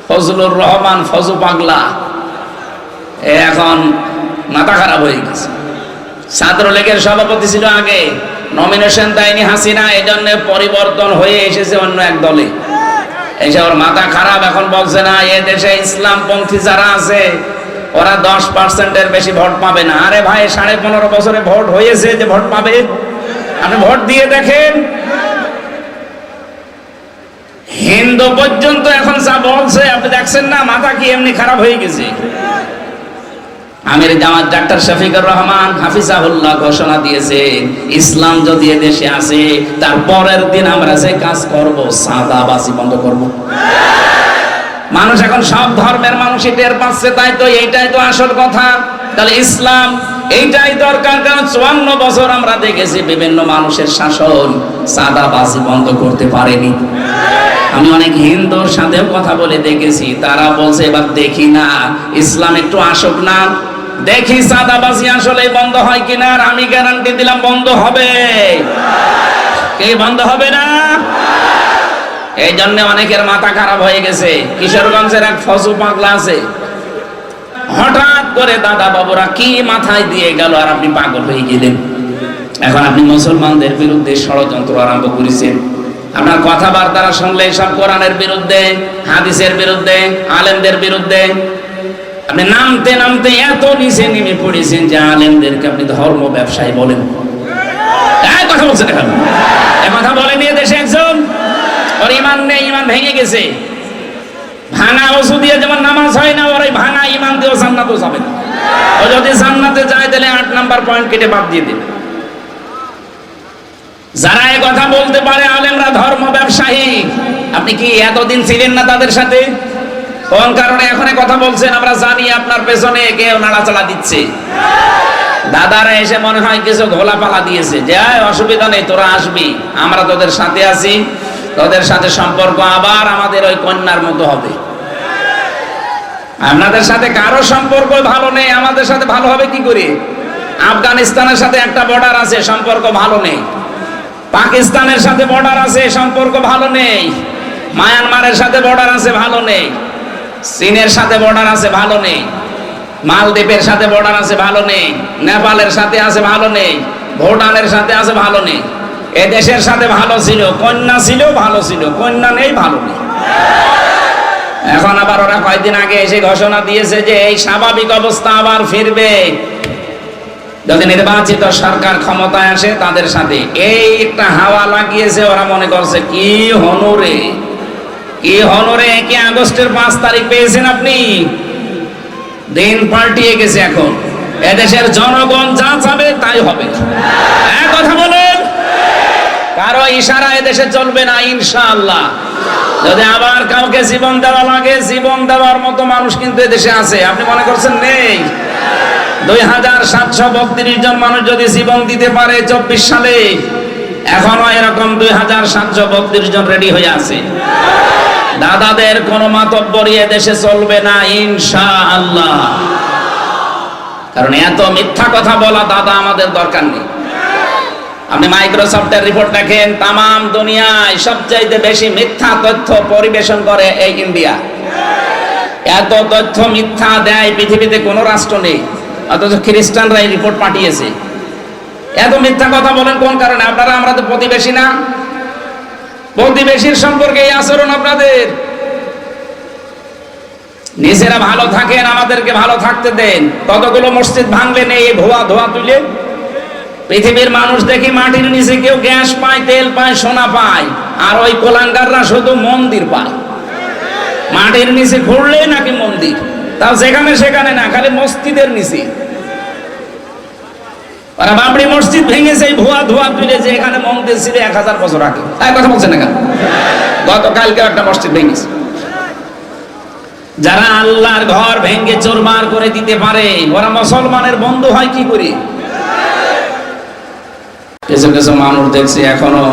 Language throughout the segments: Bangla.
ফজলুর রহমান ফজু পাগলা এখন মাথা খারাপ হয়ে গেছে। ছাত্রলীগের সভাপতি ছিল আগে, নমিনেশন দেয়নি হাসিনা, এই জন্য পরিবর্তন হয়ে এসেছে অন্য এক দলে। এসে ওর মাথা খারাপ, এখন বলছে না এ দেশে ইসলামপন্থী যারা আছে ওরা 10%-এর বেশি ভোট পাবে না। আরে ভাই 15.5 বছরে ভোট হয়েছে যে ভোট পাবে? আপনি ভোট দিয়ে দেখেন। হিন্দু পর্যন্ত এখন যা বলছে আপনি দেখছেন না, মাথা কি এমনি খারাপ হয়ে গেছে। আমির জামাত ডাক্তার শফিকুর রহমান হাফিজাহুল্লাহ ঘোষণা দিয়েছে ইসলাম যদি দেশে আসে তার পরের দিন আমরা যে কাজ করব সাদাবাজি বন্ধ করব। মানুষ এখন সব ধর্মের মানুষই টের পাচ্ছে, তাই তো এইটাই তো আসল কথা। তাহলে ইসলাম এইটাই দরকার, কারণ 54 বছর আমরা দেখেছি বিভিন্ন মানুষের শাসন সাদাবাজি বন্ধ করতে পারেনি। আমি অনেক হিন্দুর সাথেও কথা বলে দেখেছি, তারা বলছে এবার দেখি না ইসলাম একটু আসুক না, দেখি সাদাবাজি আসলে বন্ধ হয় কিনা। আর আমি গ্যারান্টি দিলাম বন্ধ হবে। কে বন্ধ হবে না? এই জন্য অনেকের মাথা খারাপ হয়ে গেছে। কিশোরগঞ্জের এক ফজু পাগলা আছে, হঠাৎ করে দাদা বাবুরা কি মাথায় দিয়ে গেল আর আপনি পাগল হয়ে গেলেন। এখন আপনি মুসলমানদের বিরুদ্ধে ষড়যন্ত্র আরম্ভ করেছেন। আপনার কথাবার্তা শুনলে সব কোরআনের বিরুদ্ধে, হাদিসের বিরুদ্ধে, আলেমদের বিরুদ্ধে। আপনি নামতে নামতে এত নিচে নেমে পড়েছেন যে আলেমদেরকে আপনি ধর্ম ব্যবসায়ী বলেন। কথা বলছেন এখন, কথা বলেনি দেশে একজন, ওর ইমান নেই, ইমান ভেঙে গেছে। ভাঙা ওষুধ দিয়ে যেমন নামাজ হয় না, ওর এই ভাঙা ইমান দিয়েও জান্নাতেও যাবে না। ও যদি জান্নাতে যায় তাহলে 8 নাম্বার পয়েন্ট কেটে বাদ দিয়ে দেবে। যারা এই কথা বলতে পারে আলেমরা ধর্ম ব্যবসায়ী, আপনি কি এতদিন ছিলেন না তাদের সাথে? কোন কারণে এখন কথা বলছেন? আমরা জানি আপনার পেছনে কেউ নাড়াচাড়া দিচ্ছে। দাদারা এসে মনে হয় কিছু ঘোলাপালা দিয়েছে যে অসুবিধা নেই, তোরা আসবি, আমরা তোদের সাথে আছি, তোদের সাথে সম্পর্ক আবার আমাদের ওই কন্যার মতো হবে। আপনাদের সাথে কারো সম্পর্ক ভালো নেই, আমাদের সাথে ভালো হবে কি করে? আফগানিস্তানের সাথে একটা বর্ডার আছে, সম্পর্ক ভালো নেই। পাকিস্তানের সাথে বর্ডার আছে, সম্পর্ক ভালো নেই। মায়ানমারের সাথে বর্ডার আছে, ভালো নেই। চীনের সাথে বর্ডার আছে, ভালো নেই। মালদ্বীপের সাথে বর্ডার আছে, ভালো নেই। নেপালের সাথে আছে, ভালো নেই। ভুটানের সাথে আছে, ভালো নেই। এ দেশের সাথে ভালো ছিল, কন্যা ছিল, ভালো ছিল, কন্যা নেই, ভালো নেই। এখন আবার ওরা কয়েকদিন আগে এসে ঘোষণা দিয়েছে যে এই স্বাভাবিক অবস্থা আবার ফিরবে যদি নির্বাচিত সরকার ক্ষমতায় আসে তাদের সাথে। এই একটা হাওয়া লাগিয়েছে, ওরা মনে করছে কি হনুরে, কি হনুরে। কি আগস্টের 5 তারিখ পেয়েছেন আপনি? দিন পাল্টিয়ে গেছে। এখন এদেশের জনগণ যা চাবে তাই হবে। এক কথা বলেন, কারো ইশারা এদেশে চলবে না ইনশাআল্লাহ। যদি আবার কাউকে জীবন দেওয়া লাগে, জীবন দেওয়ার মতো মানুষ কিন্তু এদেশে আছে। আপনি মনে করছেন নেই? 2732 জন মানুষ যদি জীবন দিতে পারে 24 সালে, এখনো এরকম 2732 জন রেডি হয়ে আছে। দাদাদের কোনো মাতব্বরি দেশে চলবে না ইনশাআল্লাহ। কারণ এত মিথ্যা কথা বলা দাদা আমাদের দরকার নেই। আপনি মাইক্রোসফটের রিপোর্ট দেখেন, তামাম দুনিয়ায় সবচাইতে বেশি মিথ্যা তথ্য পরিবেশন করে এই ইন্ডিয়া। এত তথ্য মিথ্যা দেয় পৃথিবীতে কোনো রাষ্ট্র নেই, অথচ খ্রিস্টানরা এই রিপোর্ট পাঠিয়েছে। এত মিথ্যা কথা বলেন কোন কারণে? আপনারা, আমরা তো প্রতিবেশী না? প্রতিবেশীর সম্পর্কে এই আচরণ আপনাদের। নিজেরা ভালো থাকেন, আমাদেরকে ভালো থাকতে দেন। কতগুলো মসজিদ ভাঙলেন এই ধোয়া ধোয়া তুলে। পৃথিবীর মানুষ দেখি মাটির নিচে কেউ গ্যাস পায়, তেল পায়, সোনা পায়, আর ওই কোলাঙ্গাররা শুধু মন্দির পায়। মাটির নিচে ঘুরলে নাকি মন্দির, তাও যেখানে সেখানে না, খালি মসজিদের নিচে। ওরা বাবরি মসজিদ ভেঙেছে এই ধোয়া ধোয়া তুলে, যে এখানে মন্দির ছিল 1000 বছর আগে। তাই কথা বলছেন না কেন? গতকালকে একটা মসজিদ ভেঙেছে। যারা আল্লাহর ঘর ভেঙে চুরমার করে দিতে পারে, ওরা মুসলমানের বন্ধু হয় কি করে? কিছু কিছু মানুষ দেখছি এখনো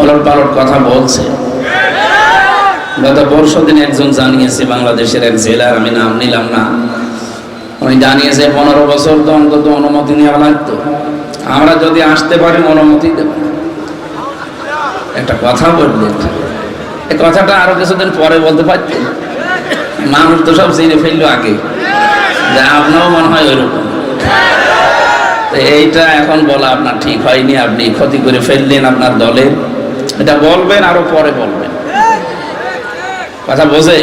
ওলট পালট কথা বলছে। গত পরশুদিন একজন জানিয়েছে, বাংলাদেশের এক জেলার, আমি নাম নিলাম না, উনি জানিয়েছে 15 বছর তো অন্তত অনুমতি নেওয়া লাগতো। আমরা যদি আসতে পারি অনুমতি দেব। একটা কথা বললেন, এই কথাটা আরো কিছুদিন পরে বলতে পারতেন। মানুষ তো সব চিনে ফেললো আগে, যে আপনারও মনে হয় ওইরকম। এইটা এখন বলা আপনার ঠিক হয়নি, আপনি ক্ষতি করে ফেললেন আপনার দলের। এটা বলবেন, আরো পরে বলবেন, কথা বোঝে।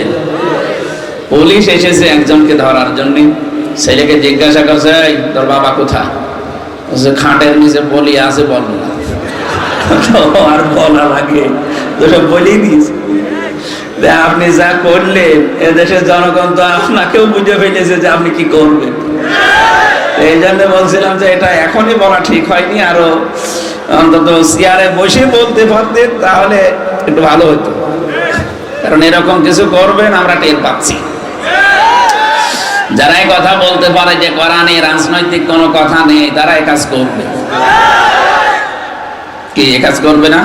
পুলিশ এসেছে একজনকে ধরার জন্য, ছেলেকে জিজ্ঞাসা করছে, তোর বাবা কোথায়? খাটের নিচে বলি আছে, বল না। আর বলা লাগে তো সব বলেই দিয়েছে। আপনি যা করলেন এদেশের জনগণ তো আপনাকেও বুঝে ফেলেছে যে আপনি কি করবেন। এই জন্য বলছিলাম যে এটা এখনই বলা ঠিক হয়নি, আরো অন্তত চেয়ারে বসে বলতে পারতেন তাহলে একটু ভালো হতো, কারণ এরকম কিছু করবেন আমরা টের পাচ্ছি। যারা এই কথা বলতে পারে যে কোরআনে রাজনৈতিক কোনো কথা নেই, তারা এই কাজ করবে কি? এই কাজ করবে না?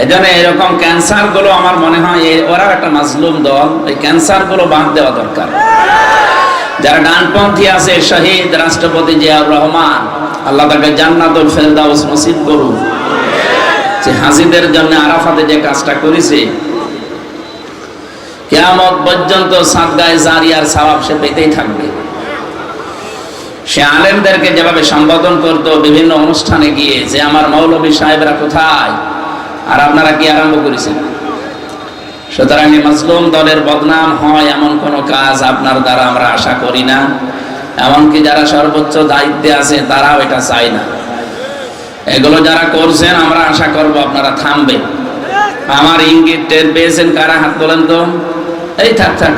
এই জন্য এরকম ক্যান্সার গুলো আমার মনে হয় ওরা একটা মাজলুম দল, এই ক্যান্সার গুলো বাদ দেওয়া দরকার। যারা ডানপন্থী আছে, শহীদ রাষ্ট্রপতি জিয়াউর রহমান, আল্লাহ তাকে জান্নাতুল ফেরদাউস নসিব করুন। যে হাজিদের জন্য আরাফাতে যে কাজটা করেছে, কিয়ামত পর্যন্ত সাদগায়ে জারিয়ার সওয়াব সে পেতেই থাকবে। সে আলেমদেরকে যেভাবে সম্বোধন করতো বিভিন্ন অনুষ্ঠানে গিয়ে, যে আমার মৌলভী সাহেবরা কোথায়, আর আপনারা কি আরম্ভ করেছেন? সুতরাং মাজলুম দলের বদনাম হয় এমন কোন কাজ আপনার দ্বারা আমরা আশা করি না। এমনকি যারা সর্বোচ্চ দায়িত্বে আছে তারাও এটা চায় না। এগুলো যারা করছেন আমরা আশা করব আপনারা থামবেন। আমার ইঙ্গিত টের পেয়েছেন কারা? হাত তোলেন তো। এই থাক থাক,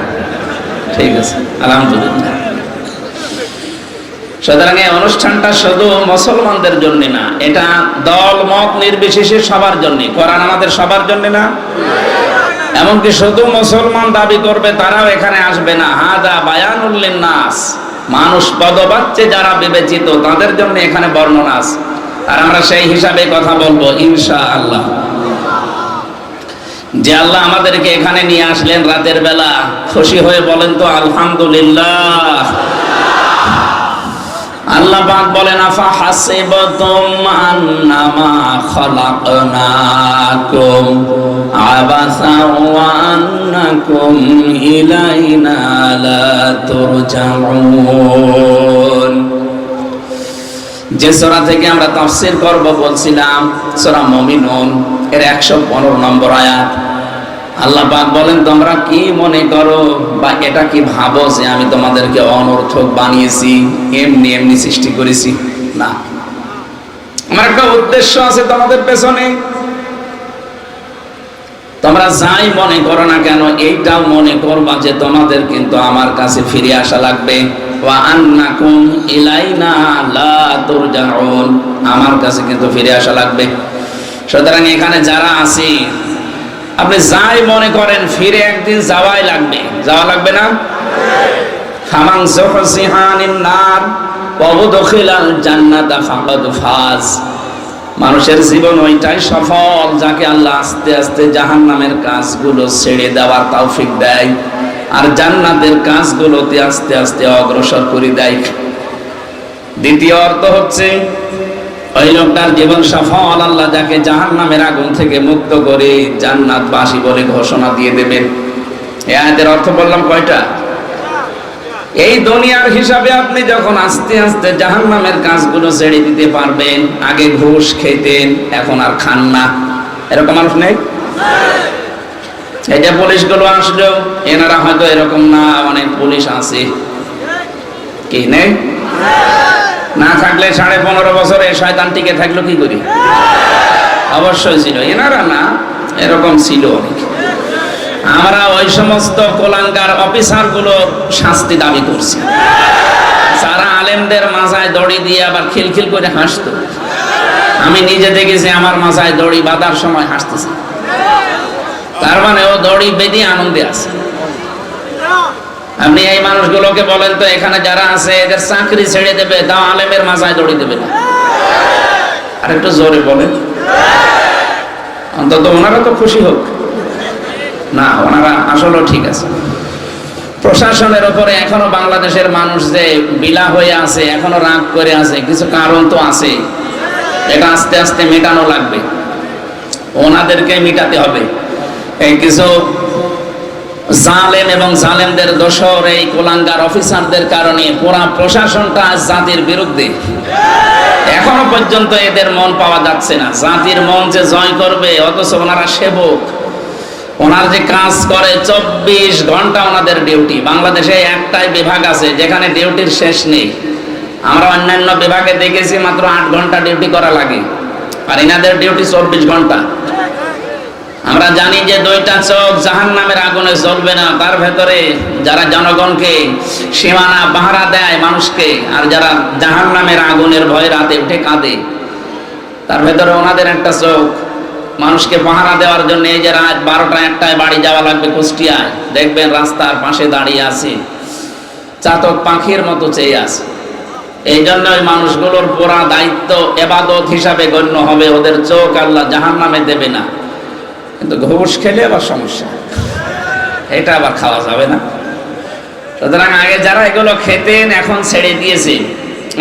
ঠিক আছে, আলহামদুলিল্লাহ। সুতরাং এই অনুষ্ঠানটা শুধু মুসলমানদের জন্য না, এটা দল মত নির্বিশেষে সবার জন্য। কোরআন আমাদের সবার জন্য না, এমনকি শুধু মুসলমান দাবি করবে তারাও এখানে আসবে না। হাদা বায়ানুল লিন্নাস, মানুষ পদবাচ্চে যারা বিবেচিত তাদের জন্য এখানে বর্ণনা আছে, আর আমরা সেই হিসাবে কথা বলবো ইনশাআল্লাহ। যে আল্লাহ আমাদেরকে এখানে নিয়ে আসলেন রাতের বেলা, খুশি হয়ে বলেন তো আলহামদুলিল্লাহ। আল্লাহ পাক বলেন, আফা হাসিবতুম আন্নামা খালাকনাকুম আবাসা ওয়া আন্নাকুম ইলাইনা লা তুরজাউন। যে সূরা থেকে আমরা তাফসীর করব বলছিলাম, সূরা মুমিনুন এর 115 নম্বর আয়াত। আল্লাহ পাক বলেন, তোমরা কি মনে করো বা এটা কি ভাবো যে আমি তোমাদেরকে অনর্থক বানিয়েছি, এমনি এমনি সৃষ্টি করেছি? না, আমার একটা উদ্দেশ্য আছে তোমাদের পেছনে। তোমরা যাই মনে করো না কেন, এইটাও মনে করবা যে তোমাদের কিন্তু আমার কাছে ফিরে আসা লাগবে। ওয়া আন্নাকুম ইলাইনা লা তুরজাউন, আমার কাছে কিন্তু ফিরে আসা লাগবে। সুতরাং এখানে যারা আছি, আপনি যাই মনে করেন ফিরে একদিন যাওয়াই লাগবে। যাওয়া লাগবে না? ফামান যুহজিহানিন নার ওয়া উদখিলাল জান্নাতা ফাকাদ ফাজ। মানুষের জীবন ওইটাই সফল যাকে আল্লাহ আস্তে আস্তে জাহান্নামের কাজগুলো ছেড়ে দেওয়ার তৌফিক দেয়, আর জান্নাতের কাজগুলোতে আস্তে আস্তে অগ্রসর করে দেয়। দ্বিতীয় অর্থ হচ্ছে, ওই লোকটার জীবন সফল, আল্লাহ যাকে জাহান্নামের আগুন থেকে মুক্ত করে জান্নাতবাসী বলে ঘোষণা দিয়ে দেবেন। এই আয়াতের অর্থ বললাম কয়টা? এই দুনিয়ার হিসাবে আপনি যখন আস্তে আস্তে জাহান্নামের কাজগুলো ছেড়ে দিতে পারবেন। আগে ঘুষ খেতেন, এখন আর খান না, এরকম মানুষ নেই? এই যে পুলিশগুলো আসলো, এনারা হয়তো এরকম না, অনেক পুলিশ আছে, কি নেই? না থাকলে 15.5 বছরে শয়তান টিকে থাকলো কি করি? অবশ্যই ছিল, এনারা না, এরকম ছিল অনেক। আমরা ওই সমস্ত কোলাঙ্গার অফিসার গুলো শাস্তি দাবি করছি, যারা আলেমদের মাথায় দড়ি দিয়ে আবার খিলখিল করে হাসতো। আমি নিজে দেখেছি আমার মাথায় দড়ি বাঁধার সময় হাসতেছে, তার মানে ও দড়ি বেঁধে আনন্দে আছে। আপনি এই মানুষগুলোকে বলেন তো, এখানে যারা আছে এদের চাকরি ছেড়ে দেবে, তাও আলেমের মাথায় দড়ি দেবে না। আর একটু জোরে বলেন, অন্তত ওনারা তো খুশি হোক না। ওনারা আসলে ঠিক আছে। প্রশাসনের উপরে এখনো বাংলাদেশের মানুষ যে বিলা হয়ে আছে, এখনো রাগ করে আছে, কিছু কারণ তো আছে। এটা আস্তে আস্তে মেটানো লাগবে, ওনাদেরকে মেটাতে হবে। এই কিছু জালেম এবং জালেমদের দোসর এই কুলাঙ্গার অফিসারদের কারণে পুরা প্রশাসনটা আজ জাতির বিরুদ্ধে। এখনো পর্যন্ত এদের মন পাওয়া যাচ্ছে না, জাতির মন যে জয় করবে, অথচ ওনারা সেবক। ওনার যে কাজ করে 24 ঘন্টা ওনাদের ডিউটি। বাংলাদেশে একটাই বিভাগ আছে যেখানে ডিউটির শেষ নেই। আমরা অন্যান্য বিভাগে দেখেছি মাত্র 8 ঘন্টা ডিউটি করা লাগে, আর এনাদের ডিউটি 24 ঘন্টা। আমরা জানি যে 2টা চোখ জাহান্নামের আগুনে জ্বলবে না, তার ভেতরে যারা জনগণকে সীমানা পাহারা দেয় মানুষকে, আর যারা জাহান্নামের আগুনের ভয়ে রাতে উঠে কাঁদে, তার ভেতরে ওনাদের একটা চোখ মানুষকে পাহারা দেওয়ার জন্য। এই যে রাত 12টা 1টায় বাড়ি যাওয়া লাগবে কুষ্টিয়ায়, দেখবেন রাস্তার পাশে দাঁড়িয়ে আছে, চাতক পাখির মতো চেয়ে আছে। এই জন্য ওই মানুষগুলোর পুরা দায়িত্ব ইবাদত হিসাবে গণ্য হবে। ওদের চোখ আল্লাহ জাহান্নামে দেবে না। কিন্তু ঘুষ খেলে আবার সমস্যা, এটা আবার খাওয়া যাবে না। সুতরাং আগে যারা এগুলো খেতেন এখন ছেড়ে দিয়েছে।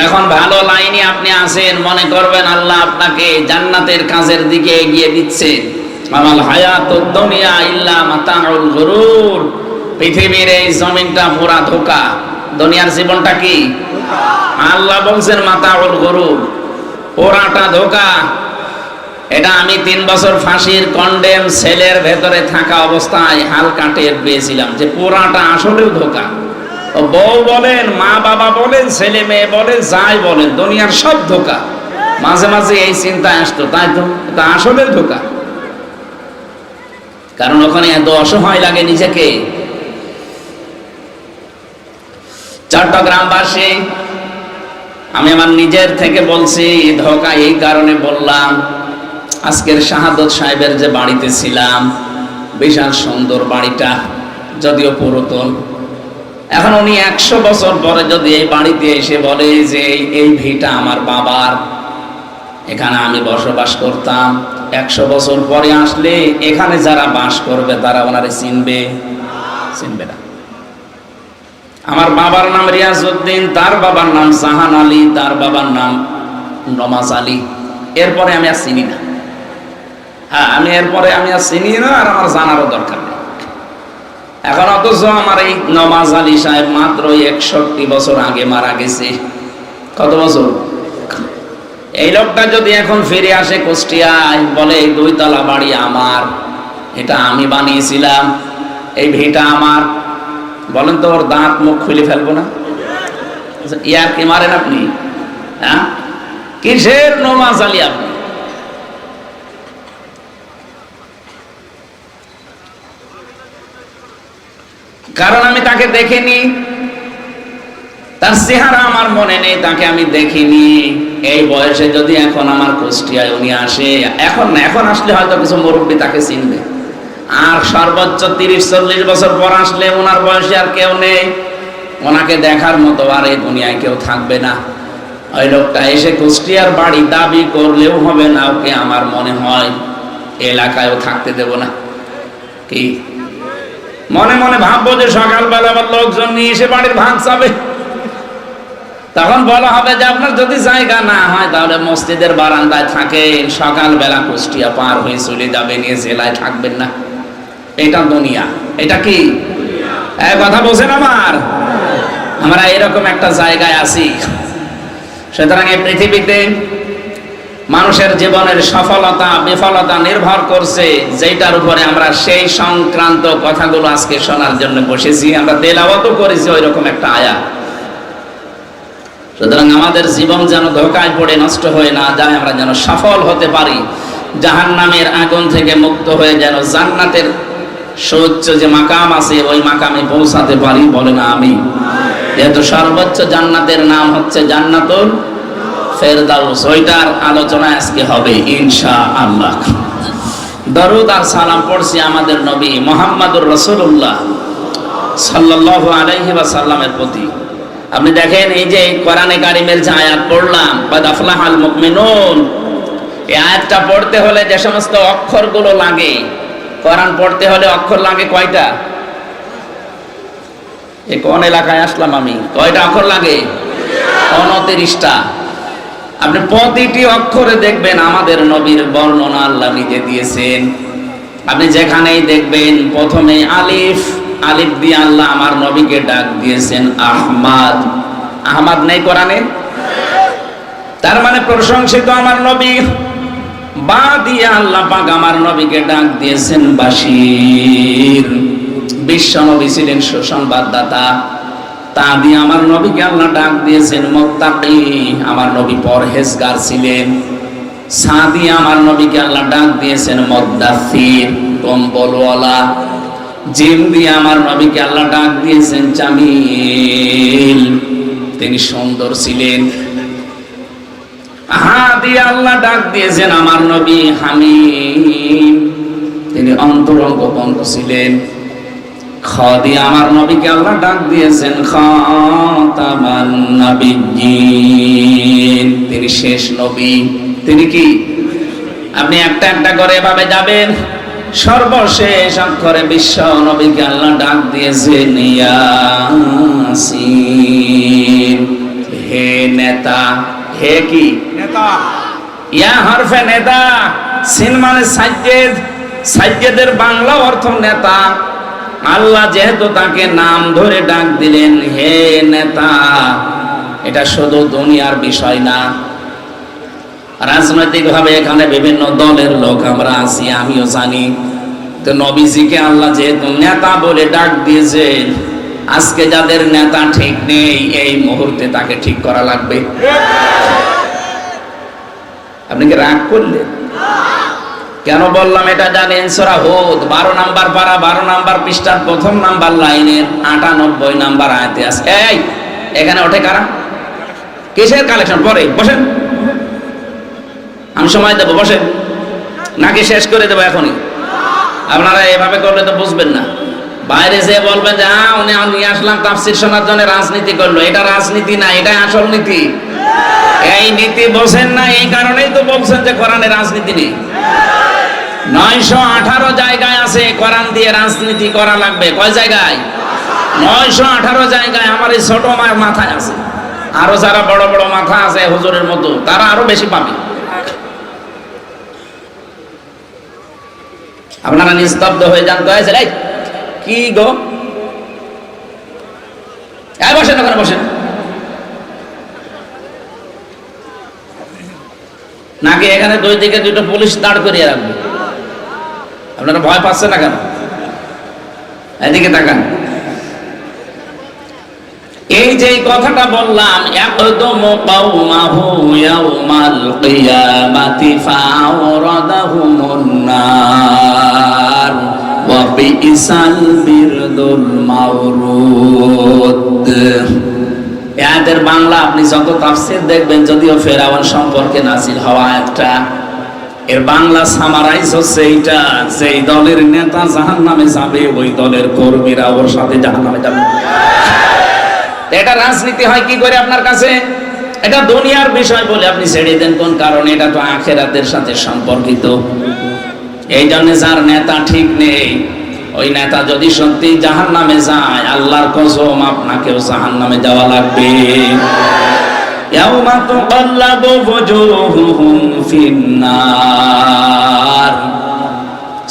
এখন ভালো লাইনে আপনি আসেন, মনে করবেন আল্লাহ আপনাকে জান্নাতের কাজের দিকে এগিয়ে দিচ্ছে। আমাল হায়াতুদ দুনিয়া ইল্লা মাতাউল গুরুর। পৃথিবীর এই জমিনটা পুরা ধোঁকা, দুনিয়ার জীবনটা কি? আল্লাহ বলছেন মাতাউল গুরুর, পুরাটা ধোঁকা। এটা আমি 3 বছর ফাঁসির কন্ডেম সেলের ভেতরে থাকা অবস্থায় হালকা টের পেয়েছিলাম যে পুরাটা আসলেও ধোঁকা। বউ বলেন, মা বাবা বলেন, ছেলে মেয়ে বলেন, যাই বলেন, দুনিয়ার সব ধোঁকা। মাঝে মাঝে এই চিন্তা আসতো, তাই তো এটা আসলেও ধোঁকা। কারণ ওখানে এত অসহায় লাগে নিজেকে। চট্টগ্রামবাসী, আমি আমার নিজের থেকে বলছি, ধোঁকা এই কারণে বললাম, আজকের শাহাদত সাহেবের যে বাড়িতে ছিলাম, বিশাল সুন্দর বাড়িটা, যদিও পুরাতন। এখন উনি 100 বছর পরে যদি এই বাড়িতে এসে বলে যে এই ভিটা আমার বাবার, এখানে আমি বসবাস করতাম, 100 বছর পরে আসলে এখানে যারা বাস করবে তারা ওনারে চিনবে? চিনবে না। আমার বাবার নাম রিয়াজউদ্দিন, তার বাবার নাম জাহান আলী, তার বাবার নাম নমাজ আলী। এরপরে আমি আর চিনি না। হ্যাঁ, এরপরে আমি আর চিনি না, আর আমার জানারও দরকার নেই। এখন অথচ আমার এই নমাজ আলী সাহেব মাত্র 61 বছর আগে মারা গেছে। কত বছর? এই লোকটা যদি এখন ফিরে আসে কুষ্টিয়ায়, বলে এই 2 তলা বাড়ি আমার, এটা আমি বানিয়েছিলাম, এই ভিটা আমার, বলেন তো ওর দাঁত মুখ খুলে ফেলবো না? ইয়ার কি মারেন আপনি? হ্যাঁ, কিসের নমাজ আলী আপনি? কারণ আমি তাকে দেখিনি, তার চেহারা আমার মনে নেই, তাকে আমি দেখিনি। এই বয়সে যদি এখন আমার কুষ্টিয়ায় উনি আসে, এখন আসলে হয়তো কিছু মুরব্বী তাকে চিনবে, আর সর্বোচ্চ 30-40 বছর পর আসলে ওনার বয়সে আর কেউ নেই, ওনাকে দেখার মতো আর এই দুনিয়ায় কেউ থাকবে না। ওই লোকটা এসে কুষ্টিয়ার বাড়ি দাবি করলেও হবে না, ওকে আমার মনে হয় এলাকায়ও থাকতে দেব না। কি মনে মনে ভাববো যে সকালবেলা আবার লোকজন নিয়ে এসে বাড়ির ভাগ চাবে, তখন বলা হবে যে আপনার যদি জায়গা না হয় তাহলে মসজিদের বারান্দায় থাকেন, সকালবেলা কুষ্টিয়া পার হয়ে চলে যাবেন, নিয়ে জেলায় থাকবেন না। এটা দুনিয়া। এটা কি কথা বলছেন? আমরা এরকম একটা জায়গায় আছি। সুতরাং এই পৃথিবীতে মানুষের জীবনের সফলতা বিফলতা নির্ভর করছে যেটার উপরে আমরা সেই সংক্রান্ত কথাগুলো আজকে শোনার জন্য বসেছি। আমরা তেলাওয়াতও করেছি ওই রকম একটা আয়াত। সুতরাং আমাদের জীবন যেন ধোঁকায় পড়ে নষ্ট হয়ে না যায়, আমরা যেন সফল হতে পারি, জাহান্নামের আগুন থেকে মুক্ত হয়ে যেন জান্নাতের সর্বোচ্চ যে মাকাম আছে ওই মাকামে পৌঁছাতে পারি। বলে না আমি? যেহেতু সর্বোচ্চ জান্নাতের নাম হচ্ছে জান্নাতুল ফেরদাউস, ওইটার আলোচনা আজকে হবে ইনশাআল্লাহ। দরুদ আর সালাম পড়ছি আমাদের নবী মুহাম্মদুর রাসূলুল্লাহ সাল্লাল্লাহু আলাইহি ওয়াসাল্লামের প্রতি। আপনি দেখেন, এই যে কোরআনে কারিমের যে আয়াত পড়লাম, কাদ আফলাহাল মুমিনুন, এই আয়াতটা পড়তে হলে যে সমস্ত অক্ষরগুলো লাগে, কোরআন পড়তে হলে অক্ষর লাগে কয়টা? এই কোন এলাকায় আসলাম আমি? কয়টা অক্ষর লাগে? 29টা। আপনি প্রতিটি অক্ষরে দেখবেন আমাদের নবীর বর্ণনা আল্লাহ নিজে দিয়েছেন। আপনি যেখানেই দেখবেন প্রথমে আলিফ, আলিফ দিয়ে আল্লাহ আমার নবীকে ডাক দিয়েছেন আহমদ। আহমদ নেই কোরআনে? তার মানে প্রশংসিত আমার নবী। বা দিয়ে আল্লাহ পাক আমার নবীকে ডাক দিয়েছেন বাশীর, বিশ্ব নবী ছিলেন সুসংবাদদাতা। তা দিয়ে আমার নবীকে আল্লাহ ডাক দিয়েছেন মুত্তাকি, আমার নবী পরহেজগার ছিলেন। সা দিয়ে আমার নবীকে আল্লাহ ডাক দিয়েছেন মুদ্দাসসির, কম্বলওয়ালা। জিম দিয়ে আমার নবীকে আল্লাহ ডাক দিয়েছেন জামিল, তিনি সুন্দর ছিলেন। হা দিয়ে আল্লাহ ডাক দিয়েছেন আমার নবী হামিম, তিনি অন্তরঙ্গ বন্ধু ছিলেন। খ দিয়ে আমার নবীকে আল্লাহ ডাক দিয়েছেন খাতামান নাবিয়্যিন, তিনি শেষ নবী। তিনি কি? আপনি একটা একটা করে এভাবে যাবেন, সর্বশেষ অক্ষরে বিশ্ব নবীকে আল্লাহ ডাক দিয়েছেন ইয়াসিন, হে নেতা। হে কি? নেতা। ইয়া হরফে নেতা, সিন মানে সাজ্জেদ, সাজ্জেদের বাংলা অর্থ নেতা। আল্লাহ যেহেতু তাকে নাম ধরে ডাক দিলেন হে নেতা, এটা শুধু দুনিয়ার বিষয় না, রাজনৈতিক ভাবে এখানে বিভিন্ন দলের লোক আমরা আছি, আমিও জানি। তো নবীজিকে আল্লাহ যেহেতু নেতা বলে ডাক দিয়েছেন, আজকে যাদের নেতা ঠিক নেই এই মুহূর্তে তাকে ঠিক করা লাগবে। আপনি কি রাগ করলেন? কেন বললাম এটা জানেন? সূরা হুদ 12 নাম্বার পারা 12 নাম্বার পৃষ্ঠার প্রথম নাম্বার লাইনের 98 নাম্বার আয়াতে আছে। এই এখানে ওঠে কারা? কিসের কালেকশন? পরে বসেন, আমি সময় দেবো, বসেন। নাকি শেষ করে দেবো এখনই? আপনারা এভাবে করলে তো বুঝবেন না। বাইরে যে বলবেন যে উনি নিয়ে আসলাম তাফসীর শোনার জন্য, রাজনীতি করলো। এটা রাজনীতি না, এটা আসল নীতি। এই নীতি বোঝেন না, এই কারণেই তো বলছেন যে কোরআনে রাজনীতি নেই। 918 জায়গায় আছে কোরআন দিয়ে রাজনীতি করা লাগবে। কয় জায়গায়? 918 জায়গায়। আমার এই ছোট মায়ের মাথায় আছে, আরো যারা বড় বড় মাথা আছে হুজুরের মতো তারা আরো বেশি পাবে। আপনারা নিস্তব্ধ হয়ে যান। এই কি গো, বসেন ওখানে, বসেন। নাকি এখানে দুই দিকে দুটো পুলিশ দাঁড় করিয়ে রাখবে? আপনারা ভয় পাচ্ছেন না কেন? এদিকে তাকান। এই যে কথাটা বললাম, ইয়াকদুমু কওমাহু ইয়াউমাল কিয়ামাতি ফাআওরাদাহুমুন নার ওয়া বিইসাল বিরদুল মাওরুদ। আয়াতের বাংলা আপনি যত তাফসীর দেখবেন, যদিও ফেরাউন সম্পর্কে নাযিল হওয়া আয়াতটা, এর বাংলা সামারাইজ হচ্ছে এইটা, যেই দলের নেতা জাহান্নামে যাবে ওই দলের কর্মীরা ওর সাথে জাহান্নামে যাবে। এটা রাজনীতি হয় কি করে আপনার কাছে? এটা দুনিয়ার বিষয় বলে আপনি ছেড়ে দেন। কোন কারণে? এটা তো আখিরাতের সাথে সম্পর্কিত। এই জন্য যার নেতা ঠিক নেই, ওই নেতা যদি সত্যি জাহান্নামে যায়, আল্লাহর কসম আপনাকেও জাহান্নামে যাওয়া লাগবে। ইয়াউমা তুকাল্লাবু ওয়ুজুহুহুম ফিন্নার।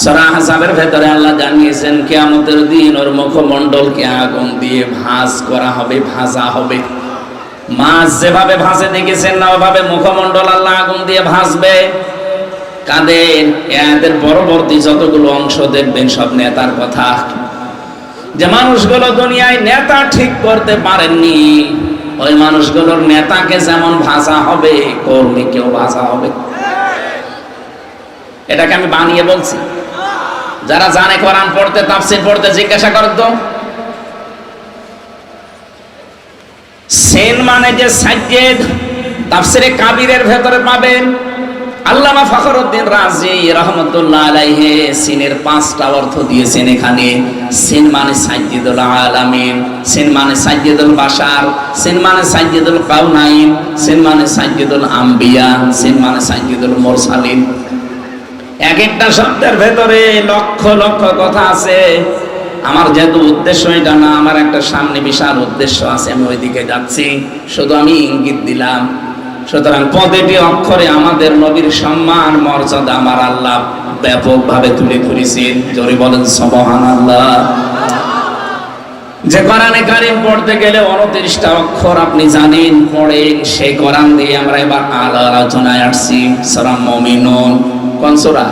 সূরা আহজাবের ভেতরে আল্লাহ জানিয়েছেন কিয়ামতের দিন ওর মুখমণ্ডলকে আগুন দিয়ে ভাঁজ করা হবে, ভাজা হবে। মাছ যেভাবে ভাজে দেখেছেন না, ওভাবে মুখমণ্ডল আল্লাহ আগুন দিয়ে ভাজবে। কাদের? এদের পরবর্তী যতগুলো অংশ দেখবেন সব নেতার কথা। যে মানুষগুলো দুনিয়ায় নেতা ঠিক করতে পারেননি, ওই মানুষগুলোর নেতাকে যেমন ভাজা হবে, কর্মীকেও ভাজা হবে। এটাকে আমি বানিয়ে বলছি। যারা জানে কোরআন পড়তে, তাফসীর পড়তে জিজ্ঞাসা করেন তো। সিন মানে যে সাজ্জেদ, তাফসীরে কাবিরের ভেতরে পাবেন। আল্লামা ফখরুদ্দিন রাজি রাহমাতুল্লাহ আলাইহি সিনের 5টা অর্থ দিয়েছেন এখানে। সিন মানে সাজ্জিদুল আলামিন, সিন মানে সাজ্জিদুল বাশার, সিন মানে সাজ্জিদুল কাউনাইন, সিন মানে সাজ্জিদুল আম্বিয়া, সিন মানে সাজ্জিদুল মুরসালিন। এক একটা শব্দের ভেতরে লক্ষ লক্ষ কথা আছে। আমার যেহেতু উদ্দেশ্য এটা না, আমার একটা সামনে বিশাল উদ্দেশ্য আছে, আমি ওইদিকে যাচ্ছি, শুধু আমি ইঙ্গিত দিলাম। সুতরাং প্রতিটি অক্ষরে আমাদের নবীর সম্মান মর্যাদা আমার আল্লাহ ব্যাপকভাবে তুলে ধরেছেন। জোরে বলেন সুবহানাল্লাহ। যে কোরআনে কারীম পড়তে গেলে 29টা অক্ষর আপনি জানেন পড়েন, সেই কোরআন দিয়ে আমরা এবার আলোচনায় আসছি। সূরা মুমিনুন। কোন সূরা?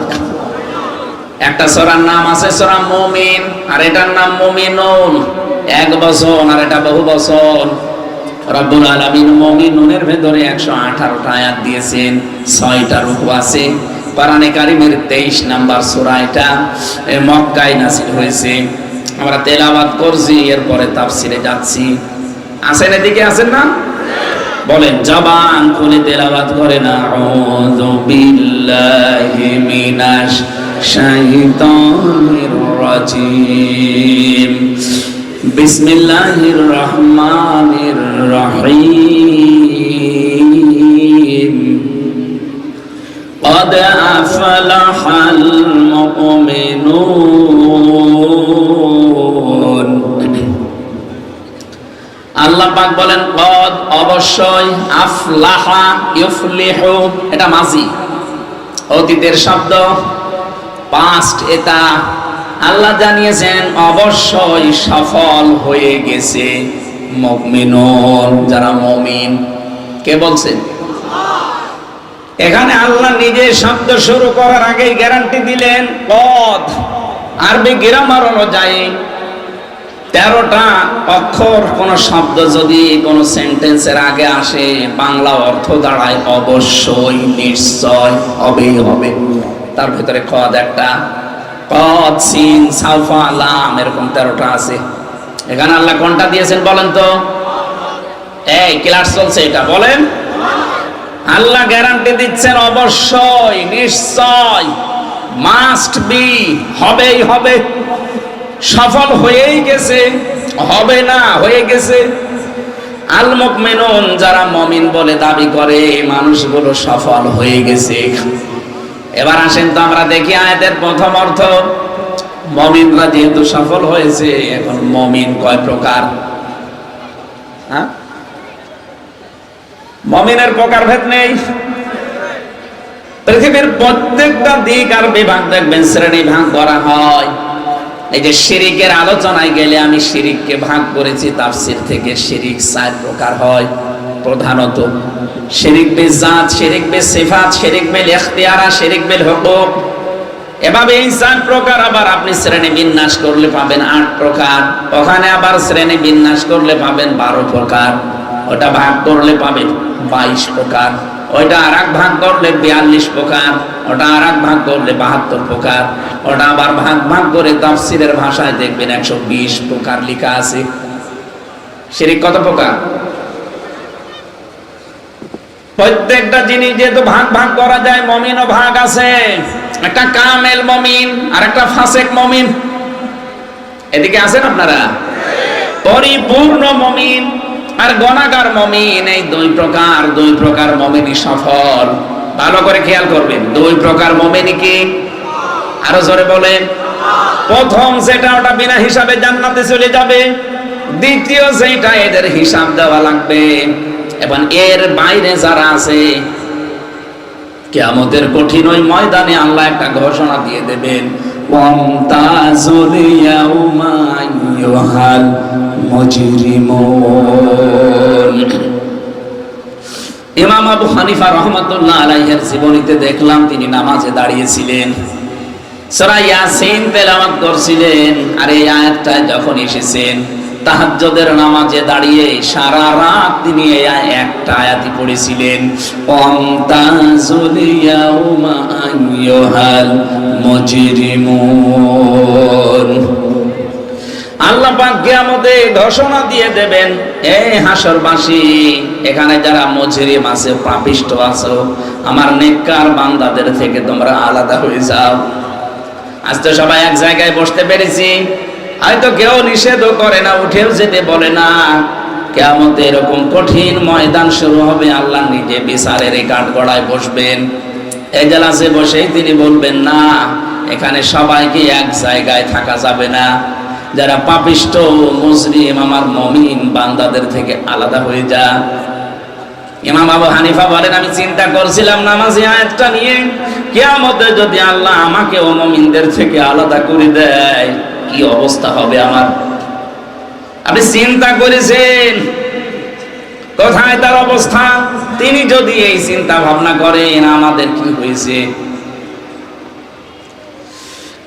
একটা সূরার নাম আছে সূরা মুমিন, আর এটার নাম মুমিনুন। এক বচন আর এটা বহু বচন। রব্বুল আলামিন মুমিনুনের ভেতরে 118টা আয়াত দিয়েছেন, 6টা রুকু আছে। কোরআনে কারীমের 23 নাম্বার সূরা, এটা মক্কায় নাযিল হয়েছে। আমরা তেলাওয়াত করছি, এরপরে তাফসিরে যাচ্ছি। আছেন এদিকে, আছেন না? বলেন, জবান খুলে তেলাওয়াত করেন। আউযু বিল্লাহি মিনাশ শাইতানির রাজিম, বিসমিল্লাহির রহমানির রহিম, قد أفلح المؤمنون। আল্লাহ পাক বলেন কদ, অবশ্যই, আফলাহা ইউফলিহু, এটা মাজি, অতীতের শব্দ, পাস্ট। এটা আল্লাহ জানিয়েছেন অবশ্যই সফল হয়ে গেছে মুমিনুন, যারা মুমিন। কে বলছেন? এখানে আল্লাহ নিজে শব্দ শুরু করার আগেই গ্যারান্টি দিলেন কদ। আরবি গ্রামার অনুযায়ী 13টা অক্ষর কোন শব্দ যদি কোন সেন্টেন্সের আগে আসে, বাংলা অর্থ দাঁড়ায় অবশ্যই, নিশ্চয়, হবেই হবে। তার ভিতরে কদ একটা, কদ, সিন, সাউফা, লাম, এরকম 13টা আছে। এখানে আল্লাহ কোনটা দিয়েছেন বলেন তো? এই ক্লাস চলছে, এটা বলেন। আল্লাহ গ্যারান্টি দিচ্ছেন অবশ্যই, নিশ্চয়, মাস্ট বি, হবেই হবে, সফল হয়েই গেছে, হবে না, হয়ে গেছে। আল মুমিনুন, যারা মুমিন বলে দাবি করে মানুষগুলো সফল হয়ে গেছে। এবার আসেন তো আমরা দেখি আয়াতের প্রথম অর্থ। মুমিনরা যেহেতু সফল হয়েছে, এখন মুমিন কয় প্রকার? হ্যাঁ, মুমিনের প্রকারভেদ নেই। পৃথিবীর প্রত্যেকটা দিক আর বিভাগ দেখবেন শ্রেণী ভাগ করা হয়। এই যে শিরিকের আলোচনায় গেলে আমি শিরিককে ভাগ করেছি তাফসীর থেকে। শিরিক 4 প্রকার হয় প্রধানত। শিরিক বিল জাত, শিরিক বিল সিফাত, শিরিক বিল ইখতিয়ারা, শিরিক বিল হুকুক। এভাবে এই 4 প্রকার আবার আপনি শ্রেণী বিন্যাস করলে পাবেন 8 প্রকার। ওখানে আবার শ্রেণী বিন্যাস করলে পাবেন 12 প্রকার। ওটা ভাগ করলে পাবেন 22 প্রকার। ওইটা আর এক ভাগ করলে 42 প্রকার। ওটা আর এক ভাগ করলে 72 প্রকার। ওটা আবার ভাগ ভাগ করে তাফসীরের ভাষায় দেখবেন 120 প্রকার লেখা আছে। শিরিক কত প্রকার? প্রত্যেকটা জিনিস যেহেতু ভাগ ভাগ করা যায়, মুমিনও ভাগ আছে। একটা কামেল মুমিন আর একটা ফাসেক মুমিন। এদিকে আছেন আপনারা? পরিপূর্ণ মুমিন আর গুনাহগার মুমিন, এই 2 প্রকার মুমিনই সফল। ভালো করে খেয়াল করবেন, 2 প্রকার মুমিনই কি? আরো জোরে বলেন। প্রথম যেটা, ওটা বিনা হিসাবে জান্নাতে চলে যাবে। দ্বিতীয় যেটা, এদের হিসাব দেওয়া লাগবে। এবং এর বাইরে যারা আছে, কিয়ামতের কঠিন ওই ময়দানে আল্লাহ একটা ঘোষণা দিয়ে দেবেন, ওয়ামতাজুল ইয়াউমা আইয়ুহাল মুজরিমুন। ইমাম আবু হানিফা রাহমাতুল্লাহ আলাইহির জীবনীতে দেখলাম তিনি নামাজে দাঁড়িয়েছিলেন, সূরা ইয়াসিন তেলাওয়াত করছিলেন। আর এই আয়াতটা যখন এসেছেন, তাহাজ্জুদের নামাজে দাঁড়িয়ে সারা রাত তিনি এই একটা আয়াতই পড়েছিলেন, ওয়ামতাজুল ইয়াউমা আইয়ুহাল মুজরিমুন। আল্লাহ পাক কিয়ামতে ঘোষণা দিয়ে দেবেন, এই হাসরবাসী, এখানে যারা মুজরিম আছে, পাপিষ্ঠ আছো, আমার নেককার বান্দাদের থেকে তোমরা আলাদা হয়ে যাও। আজ তো সবাই এক জায়গায় বসতে পেরেছি, হয়তো কেউ নিষেধও করে না, উঠেও যেতে বলে না। কিয়ামতে এরকম কঠিন ময়দান শুরু হবে, আল্লাহ নিজে বিচারের এই কাঠগড়ায় বসবেন। এজলাসে বসেই তিনি বলবেন, না, এখানে সবাইকে এক জায়গায় থাকা যাবে না। যারা পাপিষ্ঠ মুজরিম আমার মুমিন বান্দাদের থেকে আলাদা হয়ে যা। ইমাম আবু হানিফা বলেন, আমি চিন্তা করছিলাম নামাজি আয়াতটা নিয়ে, কিয়ামতে যদি আল্লাহ আমাকে ও মুমিনদের থেকে আলাদা করে দেয়, কি অবস্থা হবে আমার। আপনি চিন্তা করেছেন কোথায় তার অবস্থা? তিনি যদি এই চিন্তা ভাবনা করেন আমাদের কি হয়েছে।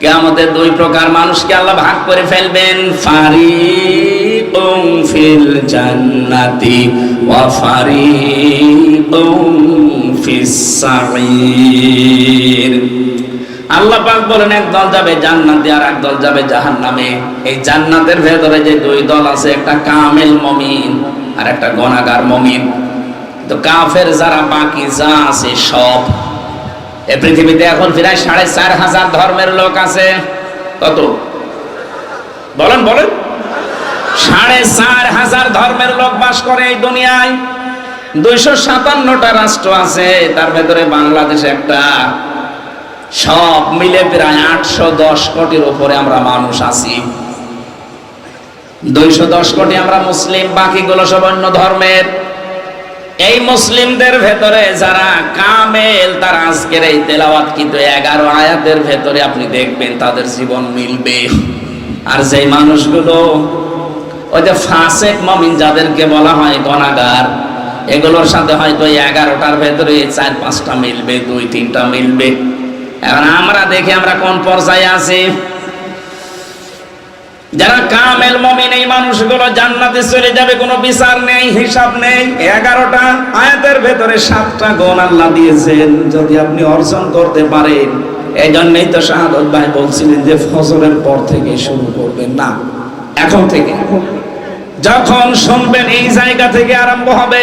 কিয়ামতে দুই প্রকার মানুষকে আল্লাহ ভাগ করে ফেলবেন, ফারিকুন ফিল জান্নাতি ওয়া ফারিকুন ফিস সাঈর। আল্লাহ পাক বলেন একদল যাবে জান্নাতে আর একদল যাবে জাহান্নামে। এই জান্নাতের ভেতরে যে দুই দল আছে, একটা কামেল মুমিন আর একটা গুনাহগার মুমিন। তো কাফের যারা বাকি যা আছে সব, এই পৃথিবীতে এখন প্রায় ৪৫০০ ধর্মের লোক আছে। কত বলেন বলেন? ৪৫০০ ধর্মের লোক বাস করে এই দুনিয়ায়। ২৫৭টা রাষ্ট্র আছে, তার ভেতরে বাংলাদেশ একটা। সব মিলে প্রায় ৮১০ কোটির উপরে আমরা মানুষ আছি। ২১০ কোটি আমরা মুসলিম, বাকিগুলো সব অন্য ধর্মের। এই মুসলিমদের ভেতরে যারা কামেল, তারা আজকের এই তেলাওয়াত কিন্তু 11 আয়াতের ভেতরে আপনি দেখবেন তাদের জীবন মিলবে। আর যেই মানুষগুলো ওই যে ফাসেক মুমিন যাদেরকে বলা হয় গুনাহগার, এগুলোর সাথে হয়তো 11টার ভেতরে 4-5টা মিলবে, 2-3টা মিলবে। এখন আমরা দেখি আমরা কোন পর্যায়ে আছি। যারা কামেল মুমিন এই মানুষগুলো জান্নাতে চলে যাবে, কোনো বিচার নেই, হিসাব নেই। 11টা আয়াতের ভেতরে 7টা গুণ আল্লাহ দিয়েছেন, যদি আপনি অর্জন করতে পারেন। এই জন্যই তো শাহাদত ভাই বলছিলেন যে ফজরের পর থেকে শুরু করবেন না, এখন থেকে। যখন শুনবেন এই জায়গা থেকে আরম্ভ হবে।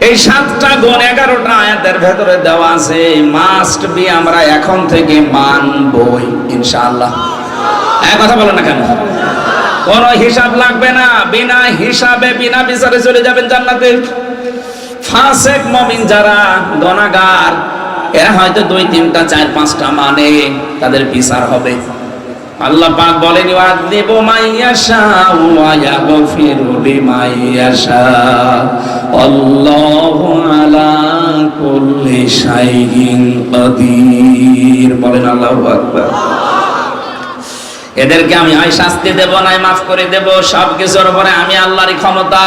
এই 7টা গুণ 11টা আয়াতের ভেতরে দেওয়া আছে, মাস্ট বি আমরা এখন থেকে মানবই ইনশাআল্লাহ। এক কথা বলো না কেন? কোন হিসাব লাগবে না, বিনা হিসাবে বিনা বিচারে চলে যাবেন জান্নাতে। ফাসেক মুমিন যারা গুনাহগার, এরা হয়তো 2-3টা 4-5টা মানে, তাদের বিচার হবে। আল্লাহ পাক বলেন ওয়াযিবু মাইয়াশা ওয়া ইয়াগফিরু লিমাইয়াশা আল্লাহু আলা কুল্লি শাইইন কাদির। বলেন আল্লাহু আকবার। এদেরকে আমি হয় শাস্তি দেব, নাই মাফ করে দেব, সবকিছুর উপরে আমি আল্লাহরই ক্ষমতা।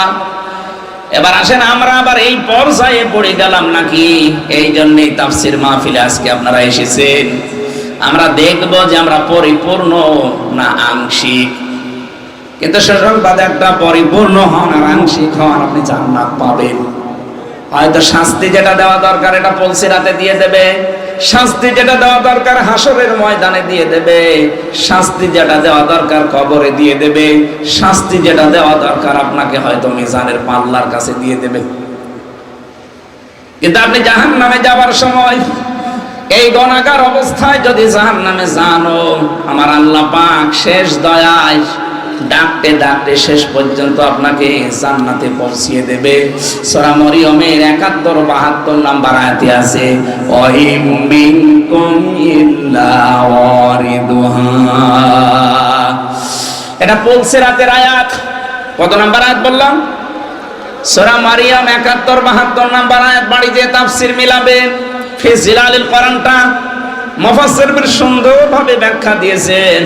এবার আসেন আমরা আবার এই পর্যায়ে পড়ে গেলাম নাকি? এই জন্যই তাফসীর মাহফিলে আজকে আপনারা এসেছেন। আমরা দেখব যে আমরা পরিপূর্ণ না আংশিক। কিন্তু সুসংবাদ একটা, পরিপূর্ণ হন আর আংশিক হন, আপনি জান্নাত পাবেন। হয়তো শাস্তি যেটা দেওয়া দরকার এটা পুলসিরাতে দিয়ে দেবে, শাস্তি যেটা দেওয়া দরকার হাসরের ময়দানে দিয়ে দেবে, শাস্তি যেটা দেওয়া দরকার কবরে দিয়ে দেবে, শাস্তি যেটা দেওয়া দরকার আপনাকে হয়তো মিজানের পাল্লার কাছে দিয়ে দেবে। কিন্তু আপনি জাহান্নামে যাওয়ার সময় এই গুনাহগার অবস্থায় যদি জাহান্নামে জানো, আমার আল্লাহ পাক শেষ দয়ায় ডাকতে ডাকতে শেষ পর্যন্ত আপনাকে জান্নাতে পৌঁছিয়ে দেবে। সূরা মরিয়মের 71-72 নাম্বার আয়াতে আছে, ওয়াইম মিনকুম ইল্লা ওয়ারিদুহা। এটা পুলসিরাতের আয়াত। কত নাম্বার আয়াত বললাম? সূরা মরিয়ম 71-72 নাম্বার আয়াত। বাড়ি দিয়ে তাফসীর মিলাবেন। ফি জিলালিল কোরআনটা মুফাসসিররা সুন্দরভাবে ব্যাখ্যা দিয়েছেন।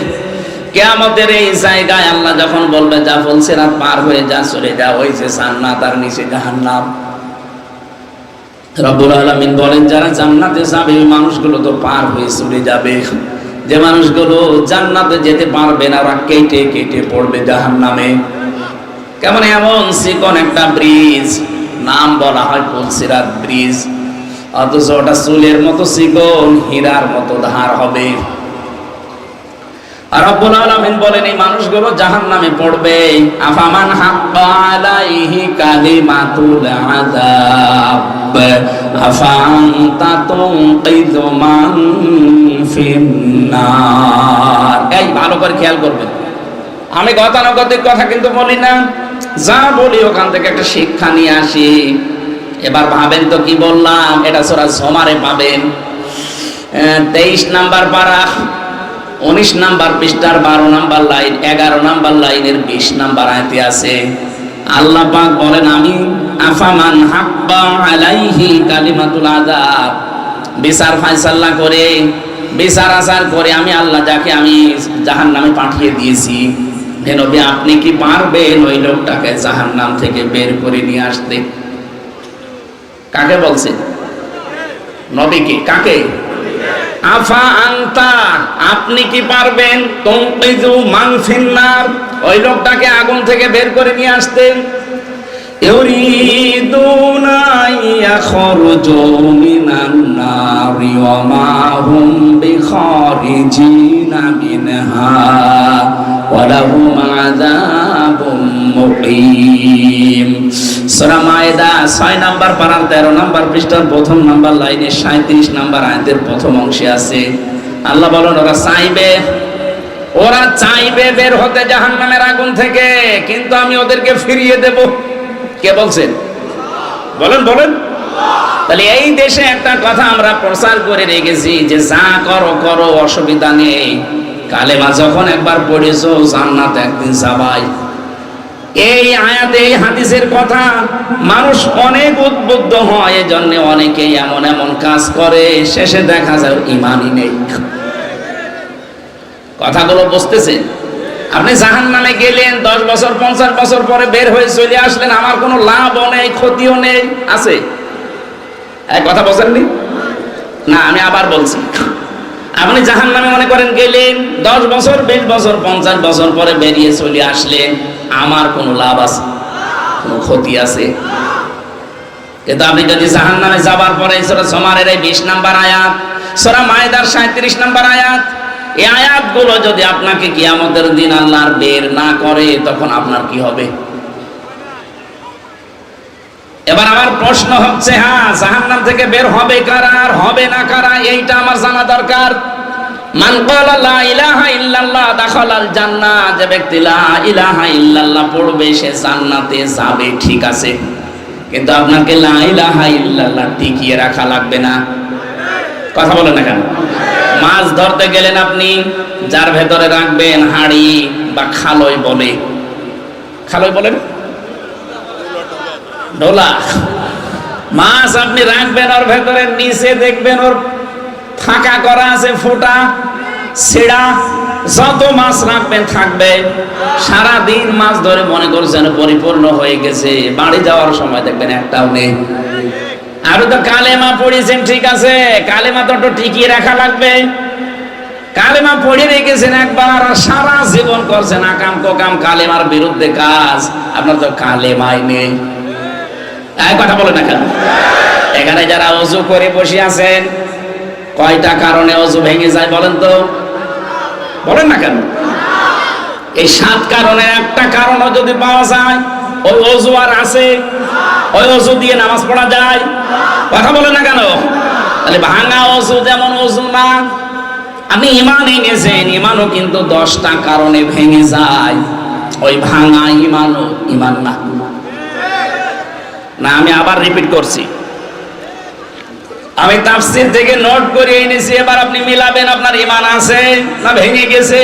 কিয়ামতের এই জায়গায় আল্লাহ যখন বলবে যা পুলসিরাত পার হয়ে যা, চলে যা, ওই যে জান্নাত আর নিচে জাহান্নাম। রব্বুল আলামিন বলেন যারা জান্নাতে যাবে ওই মানুষগুলো তো পার হয়ে চলে যাবে। যে মানুষগুলো জান্নাতে যেতে পারবে না ওরা কেটে কেটে পড়বে জাহান্নামে। কেমন এমন চিকন একটা ব্রিজ, নাম বলা হয় পুলসিরাত ব্রিজ, অথচ ওটা চুলের মতো চিকন, হীরার মতো ধার হবে। আর রব্বুল আলামিন বলেন এই মানুষগুলো জাহান্নামে পড়বে। আফামান হাক্কা আলাইহি কালিমাতুল আযাব আফান্তা তুনকিযু মান ফিন্নার। এই ভালো করে খেয়াল করবেন, আমি গতানুগতিক কথা কিন্তু বলি না, যা বলি ওখান থেকে একটা শিক্ষা নিয়ে আসি। এবার ভাবেন তো কি বললাম, এটা সূরা জুমারে পাবেন 23 নাম্বার পারা 19 নাম্বার পৃষ্ঠার 12 নাম্বার লাইন, 11 নাম্বার লাইনের 20 নাম্বার আয়াতে আছে। আল্লাহ পাক বলেন আমি আফামান হাক্কা আলাইহি কালিমাতুল আযাব, বিচার ফায়সালা করে, বিচার আচার করে আমি আল্লাহ যাকে আমি জাহান্নামে পাঠিয়ে দিয়েছি, হে নবী, আপনি কি পারবেন ওই লোকটাকে জাহান্নাম থেকে বের করে নিয়ে আসতে? কাকে বলছে? নবীকে। কাকে? আফা আনতা, আপনি কি পারবেন তুনকিযু মান ফিন্নার, ওই লোকটাকে আগুন থেকে বের করে নিয়ে আসতে? ইউরিদুনা ইয়াখরুজু মিনান নারি ওয়া মা হুম বিখারিজিনা মিনহা ওয়া লাহুম আযাবুম মুকিম। সূরা মায়েদা 6 নম্বর পারার 13 নম্বর পৃষ্ঠার প্রথম নম্বর লাইনে 37 নম্বর আয়াতের প্রথম অংশে আছে। আল্লাহ বলেন, ওরা চাইবে বের হতে জাহান্নামের আগুন থেকে, কিন্তু আমি ওদেরকে ফিরিয়ে দেব। কে বলছেন? বলেন বলেন। তাহলে এই দেশে একটা কথা আমরা প্রচার করে রেখেছি যে যা করো করো, অসুবিধা নেই, কালেমা যখন একবার পড়েছো জান্নাত একদিন যাবাই। এই আয়াতে এই হাদিসের কথা মানুষ অনেক উদ্বুদ্ধ হয়, এজন্য অনেকেই এমন এমন কাজ করে, শেষে দেখা যায় ঈমানই নেই। কথাগুলো বুঝতেছেন? আপনি জাহান্নামে গেলেন, 10 বছর 50 বছর পরে বের হয়ে চলে আসলেন, আমার কোনো লাভও নেই, ক্ষতিও নেই, আছে? এক কথা বলেননি না, আমি আবার বলছি। আপনি জাহান্নামে মনে করেন গেলেন, 10 বছর 20 বছর 50 বছর পরে বেরিয়ে চলে আসলেন, আমার কোনো লাভ আছে? কোনো ক্ষতি আছে? কিন্তু আপনি যদি জাহান্নামে যাবার পরে সূরা জুমারের এই 20 নম্বর আয়াত, সূরা মায়েদার 37 নম্বর আয়াত, এই আয়াতগুলো যদি আপনাকে কিয়ামতের দিন আল্লাহর বের না করে, তখন আপনার কি হবে? এবার আমার প্রশ্ন হচ্ছে, হ্যাঁ, জাহান্নাম থেকে বের হবে কারা আর হবে না কারা, এইটা আমার জানা দরকার। মান ক্বালা লা ইলাহা ইল্লাল্লাহ দাখালাল জান্নাহ, যে ব্যক্তি লা ইলাহা ইল্লাল্লাহ পড়বে সে জান্নাতে যাবে, ঠিক আছে, কিন্তু আপনাকে লা ইলাহা ইল্লাল্লাহ টিকিয়ে রাখা লাগবে না। কথা বলেন না কেন? মাছ ধরতে গেলেন আপনি, যার ভেতরে রাখবেন হাড়ি বা খালই বলে, খালই বলেন ডোলা, মাছ আপনি রাখবেন, ওর ভেতরে নিচে দেখবেন ওর ফাঁকা করা আছে, ফোঁটা ছেঁড়া, যত মাছ রাখবেন থাকবে। সারাদিন মাছ ধরে মনে করছেন পরিপূর্ণ হয়ে গেছে, বাড়ি যাওয়ার সময় দেখবেন একটাও নেই। আর তো কালেমা পড়েছেন, ঠিক আছে, কালেমা তো একটু টিকিয়ে রাখা লাগবে। কালেমা পড়ে রেখেছেন একবার, সারা জীবন করছেন আকাম কোকাম কালেমার বিরুদ্ধে কাজ, আপনার তো কালেমাই নেই। কথা বলে না কেন? এখানে যারা ওযু করে বসে আছেন, কয়টা কারণে ওযু ভেঙে যায় বলেন তো? বলেন না কেন? এই 7 কারণের একটা কারণও যদি পাওয়া যায়, ওই ওযু আর আছে, ওই ওযু দিয়ে নামাজ পড়া যায়। কথা বলে না কেন? তাহলে ভাঙা ওযু যেমন ওযু না। আপনি ঈমান এনেছেন, ঈমানও কিন্তু 10টা কারণে ভেঙে যায়, ওই ভাঙা ঈমানও ঈমান না। না, আমি আবার রিপিট করছি, আমি তাফসীর থেকে নোট করে এনেছি, এবার আপনি মিলাবেন আপনার ঈমান আছে না ভেঙে গেছে।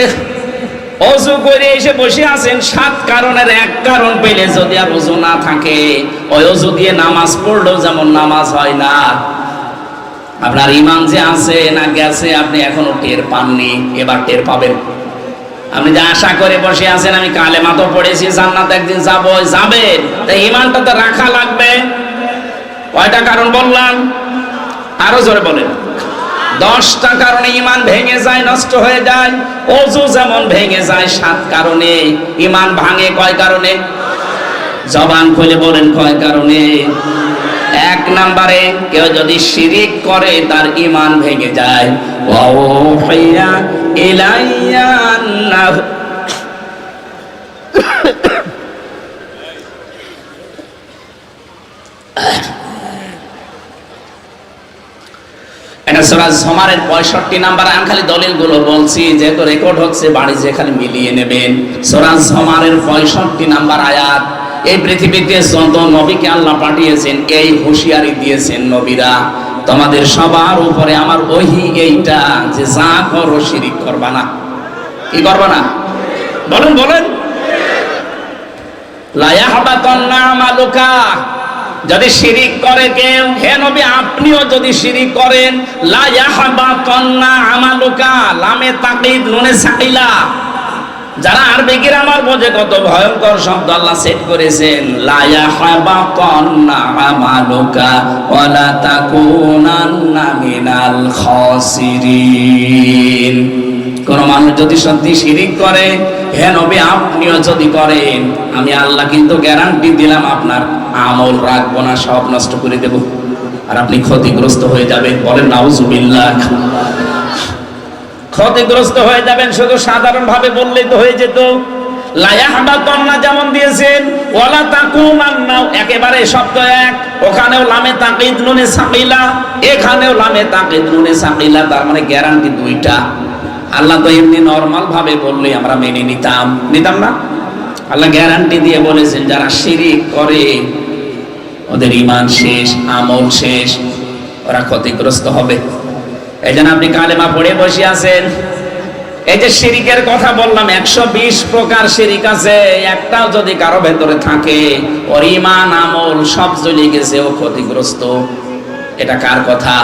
ওযু করে এসে বসে আছেন, 7 কারণের এক কারণ পেলে যদি আর ওযু না থাকে, ওই ওযু দিয়ে নামাজ পড়লেও যেমন নামাজ হয় না। আপনার ঈমান যে আছে না গেছে আপনি এখনো টের পাননি, এবার টের পাবেন। আপনি যে আশা করে বসে আছেন আমি কালেমা তো পড়েছি, জান্নাত একদিন যাবো, যাবেন, তাই ঈমানটা তো রাখা লাগবে। কয়টা কারণ বললাম? আরো জোরে বলেন। 10টা কারণে ঈমান ভেঙে যায়, নষ্ট হয়ে যায়। ওযু যেমন ভেঙে যায় 7 কারণে, ঈমান ভাঙে কয় কারণে? জবান খুলে বলেন কয় কারণে? 1 নম্বরে কেউ যদি শিরিক করে তার ঈমান ভেঙে যায়। ওয়াউহিয়া ইলাইয়া আন্নাহু, এটা সূরা জুমারের 65 নম্বর। আমি খালি দলিলগুলো বলছি, যেহেতু রেকর্ড হচ্ছে, বাড়ি যে খালি মিলিয়ে নেবেন। সূরা জুমারের 65 নম্বর আয়াত। এই পৃথিবীতে যত নবীকে আল্লাহ পাঠিয়েছেন এই হুঁশিয়ারি দিয়েছেন, নবীরা তোমাদের সবার উপরে আমার ওহী এইটা যে যা করো শিরিক করবা না। কি করবা না? বলেন বলেন। লা ইয়াহবাতান্না আমালুকা, যদি শিরিক করে কেউ, হে নবী আপনিও যদি শিরিক করেন, লা ইয়াহবাতান্না আমালুকা, লামে তাকিদ নুনে সাকিলা, যারা আরবি গ্রামার বোঝে কত ভয়ঙ্কর শব্দ আল্লাহ সেট করেছেন, লা ইয়াহবাতান্না আমালুকা ওয়া লা তাকুনান্না মিনাল খাসিরিন। কোন মানুষ যদি সত্যি শিরিক করে, হে নবী আপনিও যদি করেন, আমি আল্লাহ কিন্তু গ্যারান্টি দিলাম আপনার আমল রাখবো না, সব নষ্ট করে দেব, আর আপনি ক্ষতিগ্রস্ত হয়ে যাবেন। বলেন নাউজুবিল্লাহ। ক্ষতিগ্রস্ত হয়ে যাবেন। শুধু সাধারণ ভাবে বললেই তো হয়ে যেত। লা ইয়াহবাতান্না যেমন দিয়েছেন, ওয়ালা তাকুনান্না একেবারে শব্দ এক, ওখানেও লামে তাকিদ নুনে সাকিলা, এখানেও লামে তাকিদ নুনে সাকিলা, তার মানে গ্যারান্টি দুইটা। আল্লাহ তো এমনি নরমাল ভাবে বললে আমরা মেনে নিতাম না। আল্লাহ গ্যারান্টি দিয়ে বলেছেন যারা শিরিক করে ওদের ঈমান শেষ, আমল শেষ, ওরা ক্ষতিগ্রস্ত হবে। এই জন্য আপনি কালেমা পড়ে বসে আছেন। এই যে শিরিকের কথা বললাম, 120 প্রকার শিরিক আছে, একটাও যদি কারো ভেতরে থাকে ওর ঈমান আমল সব চলে গেছে, ও ক্ষতিগ্রস্ত। এটা কার কথা?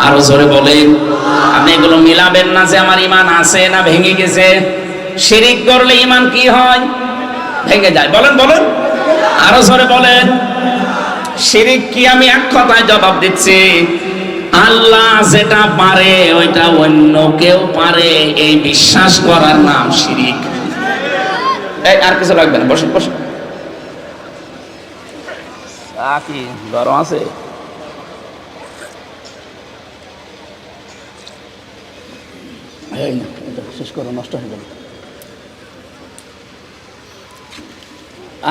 আরো জোরে বলেন। আপনি এগুলো মিলাবেন না যে আমার ঈমান আছে না ভেঙে গেছে। শিরিক করলে ঈমান কি হয়? ভেঙে যায়। বলেন বলেন, আরো জোরে বলেন। শিরিক কি? আমি এক কথায় জবাব দিচ্ছি, আল্লাহ যেটা পারে ওইটা অন্য কেউ পারে, এই বিশ্বাস করার নাম শিরিক। এই আর কিছু লাগবে না, বসেন বসেন। কি গরম আছে? শেষ করো, নষ্ট হয়ে যাবে।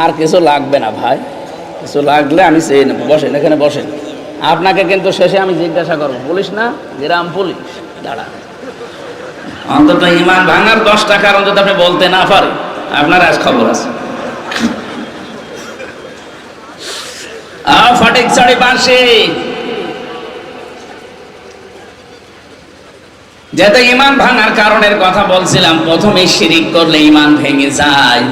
আর কিছু লাগবে না ভাই, কিছু লাগলে আমি চেয়ে নেবো। বসেন, এখানে বসেন। আপনাকে কিন্তু শেষে আমি জিজ্ঞাসা করবো, পুলিশ না, গ্রাম পুলিশ, দাঁড়া। অন্তত ঈমান ভাঙার 10টা কারণ যদি আপনি বলতে না পারেন, আপনার আজ খবর আছে। ফটিক ছড়ি বাঁশি, যেহেতু ঈমান ভাঙার কারণের কথা বলছিলাম, প্রথমে শিরিক করলে ঈমান ভেঙে যায়।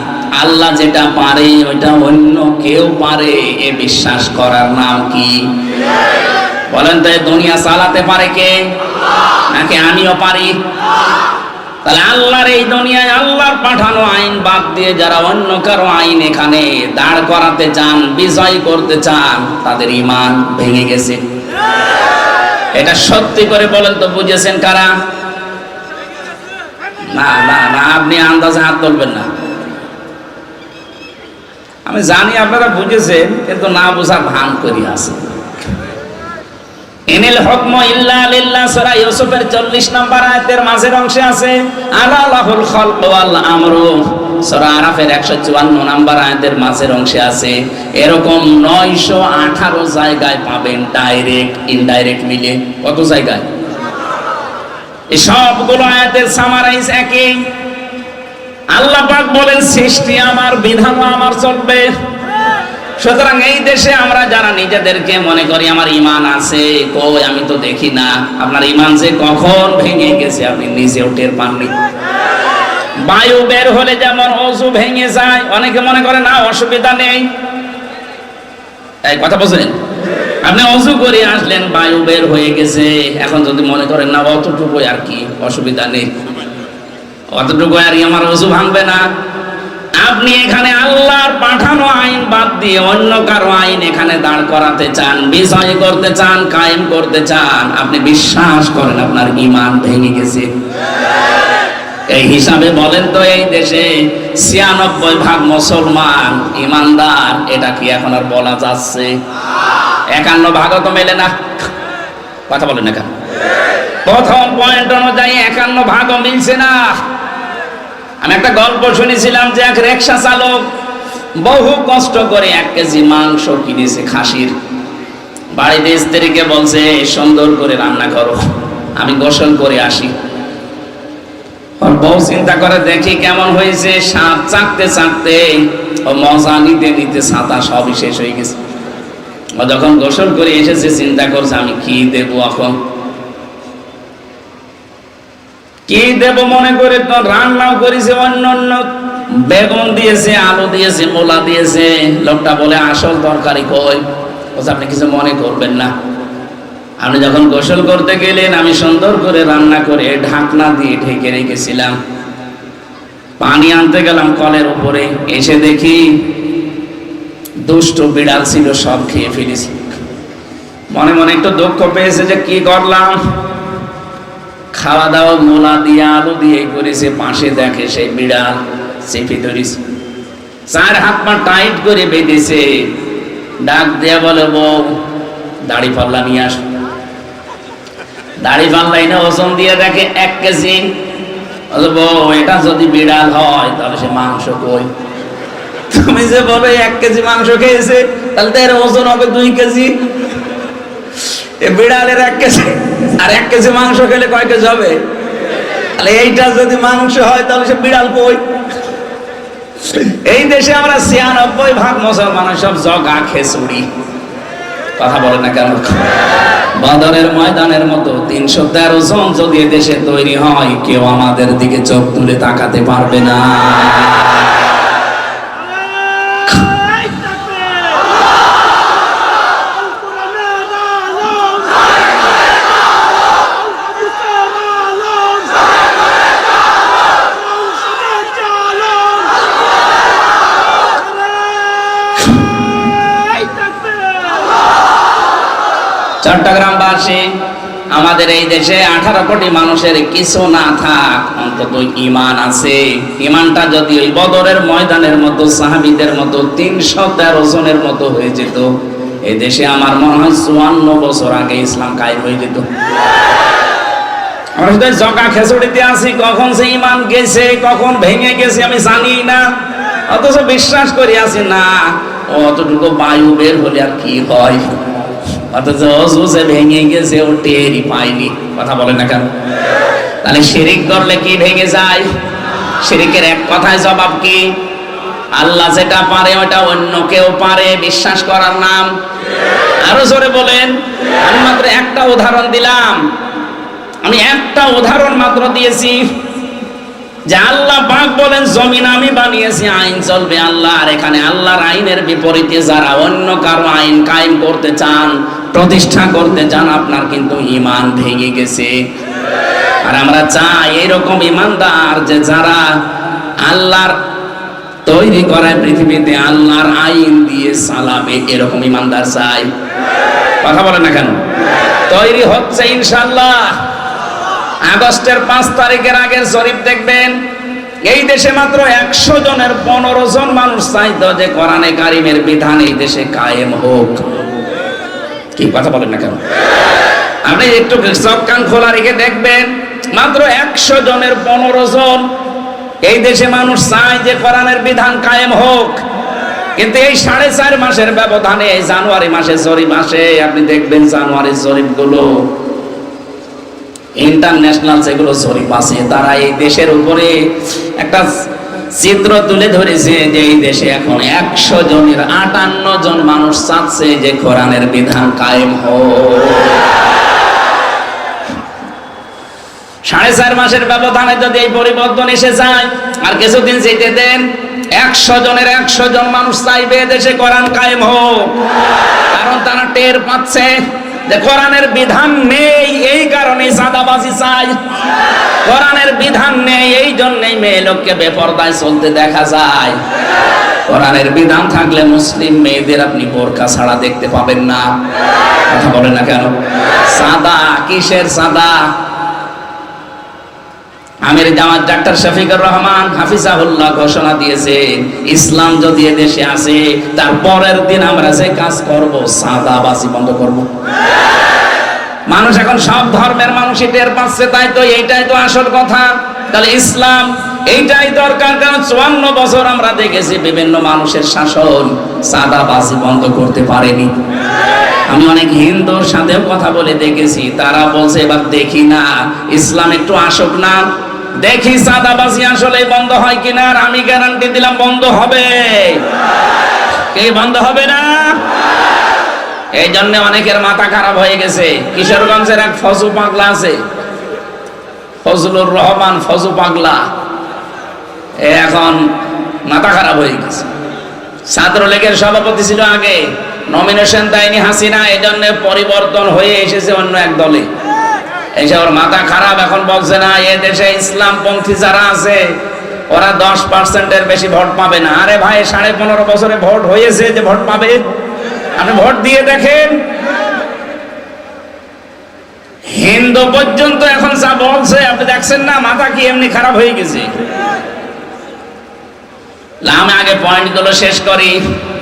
আল্লাহ যেটা পারে ওইটা অন্য কেউ পারে, এ বিশ্বাস করার নাম কি? বলেন তো, দুনিয়া চালাতে পারে কে? নাকি আমিও পারি? তাহলে আল্লাহর এই দুনিয়ায় আল্লাহর পাঠানো আইন বাদ দিয়ে যারা অন্য কারো আইন এখানে দাঁড় করাতে চান, বিজয় করতে চান, তাদের ঈমান ভেঙে গেছে। এটা সত্যি করে বলেন তো, বুঝেছেন কারা? না না না, আপনি আন্দাজে হাত তুলবেন না। আমি জানি আপনারা বুঝেছেন, কিন্তু না বোঝার ভান করি আছে। ইনিল হুকমু ইল্লা লিল্লাহ, সূরা ইউসুফের 40 নম্বর আয়াতের মাঝের অংশে আছে, আলা লাহুল খালকু ওয়াল আমরু। সূরা আরাফের 154 নম্বর আয়াতের মাঝের অংশে আছে। এরকম 918 জায়গায় পাবেন, ডাইরেক্ট ইনডাইরেক্ট মিলে। কত জায়গায়? এই সবগুলো আয়াতের সামারাইজ একই। আল্লাহ পাক বলেন সৃষ্টি আমার, বিধান আমার চলবে। সুতরাং এই দেশে আমরা যারা নিজেদেরকে মনে করি আমার ঈমান আছে, কই আমি তো দেখি না। আপনার ঈমান যে কখন ভেঙে গেছে আপনি নিজেও টের পাননি। বায়ু বের হলে যেমন ওযু ভেঙে যায়, অনেকে মনে করে না অসুবিধা নেই। এই কথা বুঝলেন? আপনি ওযু করে আসলেন, বায়ু বের হয়ে গেছে, এখন যদি মনে করেন না অতটুকু আর কি, অসুবিধা নেই, অতটুকু আর আমার ওযু ভাঙবে না। আপনি এখানে আল্লাহর পাঠানো আইন বাদ দিয়ে অন্য কারো আইন এখানে দাঁড় করাতে চান, বিজয় করতে চান, কায়েম করতে চান, আপনি বিশ্বাস করেন আপনার ঈমান ভেঙে গেছে। এই হিসাবে বলেন তো, এই দেশে 96% মুসলমান ঈমানদার, এটা কি এখন আর বলা যাচ্ছে? 51% তো মেলে না। কথা বলেন না কেন? প্রথম পয়েন্ট অনুযায়ী 51% মিলছে না। আমি একটা গল্প শুনেছিলাম যে এক রিকশা চালক বহু কষ্ট করে 1 কেজি মাংস কিনেছে খাসির। বাড়িতে স্ত্রীকে বলছে সুন্দর করে রান্না করো, আমি গোসল করে আসি। বউ চিন্তা করে দেখি কেমন হয়েছে, স্বাদ চাকতে চাকতে ও মজা নিতে নিতে ছাতা সবই শেষ হয়ে গেছে। ও যখন গোসল করে এসেছে চিন্তা করছে আমি কি দেবো, এখন কি দেব মনে করে তো রান্নাও করেছে, অন্য অন্য বেগুন দিয়েছে, আলু দিয়েছে, মূলা দিয়েছে। লোকটা বলে আসল তরকারি কই? বলছে আপনি কিছু মনে করবেন না, আপনি যখন গোসল করতে গেলেন আমি সুন্দর করে রান্না করে ঢাকনা দিয়ে ঢেকে রেখেছিলাম। পানি আনতে গেলাম কলের উপরে, এসে দেখি দুষ্ট বিড়াল ছিল, সব খেয়ে ফেলেছি। মনে মনে একটু দুঃখ পেয়েছে যে কি করলাম, খাওয়া দাওয়া মোলা দিয়ে আলু দিয়ে করেছে, পাশে দেখে সেই বিড়াল চেপে ধরেছে, চার হাত পা টাইট করে বেঁধেছে। ডাক দিয়ে বলে, বউ দাড়ি পাল্লা নিয়ে আস। দাড়ি পাল্লা এনে ওজন দিয়ে দেখে 1 কেজি। বউ, এটা যদি বিড়াল হয় তাহলে সে মাংস কই? তুমি যে বলো 1 কেজি মাংস খেয়েছে, তাহলে তো এর ওজন হবে 2 কেজি। বিড়ালের 1 কেজি আর 1 কেজি মাংস খেলে কয় কেজি হবে? তাহলে এইটা যদি মাংস হয় তাহলে সে বিড়াল কই? এই দেশে আমরা 96% মুসলমান সব জগা খেসুড়ি। কথা বলে না কেন? বদরের ময়দানের মতো 313 জন যদি দেশে তৈরি হয়, কেউ আমাদের দিকে চোখ তুলে তাকাতে পারবে না। চট্টগ্রামবাসী, আমাদের এই দেশে 18 কোটি মানুষের কিছু না থাক, অন্তত ঈমান আছে। ঈমানটা যদি ওই বদরের ময়দানের মতো সাহাবীদের মতো 313 জনের মতো হয়ে যেত, এই দেশে আমার মনে হয় 54 বছর আগে ইসলাম কায়েম হয়ে যেত। আমরা শুধু জগা খেচুড়িতে আছি, কখন যে ঈমান গেছে কখন ভেঙে গেছে আমি জানি না, অথচ বিশ্বাস করি আছি না অতটুকু বায়ু বের হলে আর কি হয়, অথচ অসুসে ভেঙে গেছে ও টেরই পাইনি। কথা বলে না কেন? তাহলে শিরিক করলে কি ভেঙে যায়? শিরিকের এক কথায় জবাব কি? আল্লাহ যেটা পারে ওটা অন্য কেউ পারে বিশ্বাস করার নাম। আরো জোরে বলেন। আমি মাত্র একটা উদাহরণ দিলাম, আমি একটা উদাহরণ মাত্র দিয়েছি যে আল্লাহ পাক বলেন জমিন আমি বানিয়েছি, আইন চলবে আল্লাহ। আর এখানে আল্লাহর আইনের বিপরীতে যারা অন্য কারো আইন কায়েম করতে চান, প্রতিষ্ঠা করতে চান, আপনার কিন্তু ঈমান ভেঙে গেছে। আর আমরা চাই এরকম ঈমানদার যে যারা আল্লাহর তৈরি করায় পৃথিবীতে আল্লাহর আইন দিয়ে চালাবে, এরকম ঈমানদার চাই। কথা বলেন না কেন? তৈরি হচ্ছে ইনশাআল্লাহ। আগস্টের 5 তারিখের আগের জরিপ দেখবেন, এই দেশে মাত্র 100 জনের 15 জন মানুষ চাইতো যে কোরআনে কারিমের বিধান এই দেশে কায়েম হোক। কি কথা বলেন না কেন? আপনি একটু চোখ কান খোলা রেখে দেখবেন, মাত্র 100 জনের 15 জন এই দেশে মানুষ চায় যে কোরআনের বিধান কায়েম হোক। কিন্তু এই 4.5 মাসের ব্যবধানে, এই জানুয়ারি মাসে জরিপ আসে, আপনি দেখবেন জানুয়ারির জরিপগুলো ইন্টারন্যাশনাল যেগুলো জরিপ আছে, তারা এই দেশের উপরে একটা চিত্র তুলে ধরেছে যে এই দেশে এখন 100 জনের 58 জন মানুষ চাচ্ছে যে কোরআনের বিধান কায়েম হোক। 4.5 মাসের ব্যবধানে যদি এই পরিবর্তন এসে যায়, আর কিছুদিন যেতে দেন, 100 জনের 100 জন মানুষ চাইবে দেশে কোরআন কায়েম হোক। কারণ তারা টের পাচ্ছে যে কোরআনের বিধান নেই, এই কারণে সাদাবাজি চাই। কোরআনের বিধান নেই, এই জন্যই মেয়ে লোককে বেপরদায় চলতে দেখা যায়। কোরআনের বিধান থাকলে মুসলিম মেয়েদের আপনি বোরকা ছাড়া দেখতে পাবেন না। কথা বলে না কেন? সাদা কিসের সাদা? আমির জামাত ডাক্তার শফিকুর রহমান হাফিজাহুল্লাহ ঘোষণা দিয়েছে, ইসলাম যদি এদেশে আসে তার পরের দিন আমরা যে কাজ করব, সাদাবাজি বন্ধ করব। মানুষ এখন সব ধর্মের মানুষই টের পাচ্ছে, তাই তো এইটাই তো আসল কথা। তাহলে ইসলাম এইটাই দরকার, কারণ 54 বছর আমরা দেখেছি বিভিন্ন মানুষের শাসন সাদাবাজি বন্ধ করতে পারেনি। আমি অনেক হিন্দুর সাথেও কথা বলে দেখেছি, তারা বলছে এবার দেখি না ইসলাম একটু আসুক না, দেখি সাদাবাজি আসলে বন্ধ হয় কিনা। আর আমি গ্যারান্টি দিলাম বন্ধ হবে। কে বন্ধ হবে না? এই জন্য অনেকের মাথা খারাপ হয়ে গেছে। কিশোরগঞ্জের এক ফজু পাগলা আছে, ফজলুর রহমান ফজু পাগলা, এখন মাথা খারাপ হয়ে গেছে। ছাত্রলীগের সভাপতি ছিল আগে, নমিনেশন দেয়নি হাসিনা, এই জন্য পরিবর্তন হয়ে এসেছে অন্য এক দলে। এসে ওর মাথা খারাপ, এখন বলছে না এ দেশে ইসলামপন্থী যারা আছে ওরা 10%-এর বেশি ভোট পাবে না। আরে ভাই 15.5 বছরে ভোট হয়েছে যে ভোট পাবে? আপনি ভোট দিয়ে দেখেন। হিন্দু পর্যন্ত এখন যা বলছে আপনি দেখছেন না, মাথা কি এমনি খারাপ হয়ে গেছে? আমি আগে পয়েন্টগুলো শেষ করি,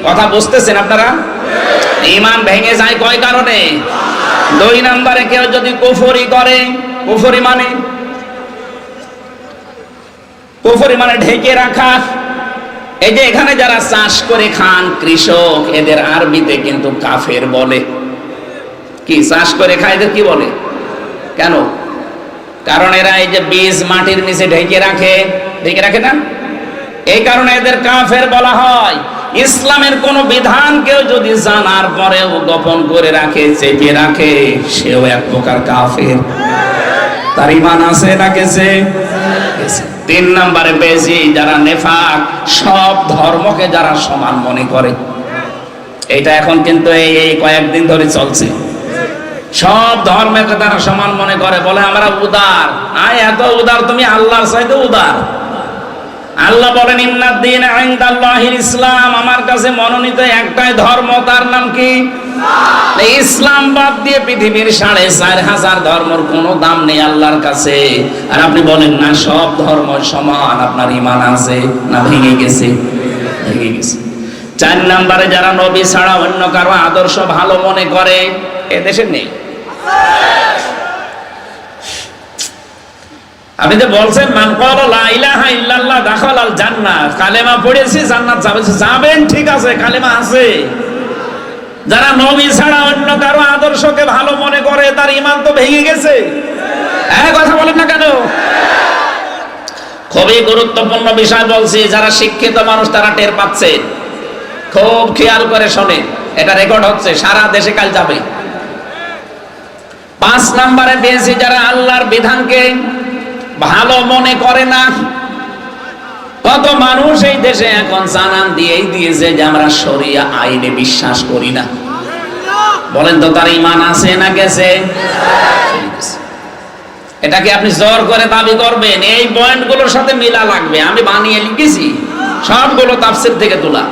কথা বুঝতেছেন আপনারা? ঈমান ভেঙে যায় কয় কারণে? 2 নম্বরে কেউ যদি কুফরি করে, কুফরি মানে ঢেকে রাখা। এই যে এখানে যারা চাষ করে খান, কৃষক, এদের আরবিতে কিন্তু কাফের বলে। কি চাষ করে খায় এদের কি বলে? কেন? কারণ এরা এই যে বীজ মাটির নিচে ঢেকে রাখে না, এই কারণে এদের কাফের বলা হয়। ইসলামের কোন বিধান কেউ যদি জানার পরেও গোপন করে রাখে, চেপে রাখে, সেও এক প্রকার কাফের। তার ঈমান আছে না গেছে? 3 নম্বরে পেয়েছি যারা নেফাক, সব ধর্মকে যারা সমান মনে করে। এটা এখন কিন্তু এই কয়েকদিন ধরে চলছে। সব ধর্মকে তারা সমান মনে করে, বলে আমরা উদার। এত উদার তুমি আল্লাহর চাইতে উদার। আল্লাহ বলেন ইন্নাদ-দীনা ইনদাল্লাহিল ইসলাম, আমার কাছে মনোনীত একটাই ধর্ম, তার নাম কি? ইসলাম বাদ দিয়ে পৃথিবীর 4,500 ধর্মের কোনো দাম নেই আল্লাহর কাছে। আর আপনি বলেন না সব ধর্ম সমান, আপনার ঈমান আছে না ভেঙে গেছে? ভেঙে গেছে। 4 নম্বরে যারা নবী ছাড়া অন্য কারো আদর্শ ভালো মনে করে, এ দেশে নেই। আপনি যে বলছেন মান ক্বালা লা ইলাহা ইল্লাল্লাহ দাখালাল জান্নাহ, কালেমা পড়েছি জান্নাত যাবেন, ঠিক আছে, কালেমা আছে। যারা নবী ছাড়া অন্য কারো আদর্শকে ভালো মনে করে, তার ঈমান তো ভেঙে গেছে। কথা বলেন না কেন? খুবই গুরুত্বপূর্ণ বিষয় বলছি, যারা শিক্ষিত মানুষ তারা টের পাচ্ছে। খুব খেয়াল করে শোনে, এটা রেকর্ড হচ্ছে, সারা দেশে কাল যাবে। 5 নম্বরে পেয়েছি যারা আল্লাহর বিধানকে ভালো মনে করে না। কত মানুষ এই দেশে এখন জানান দিয়েই দিয়েছে যে আমরা শরিয়া আইনে বিশ্বাস করি না। বলেন তো তার ঈমান আছে না গেছে? এটাকে আপনি জোর করে দাবি করবেন? এই পয়েন্টগুলোর সাথে মিলা লাগবে, আমি বানিয়ে লিখেছি, সবগুলো তাফসীর থেকে তোলা।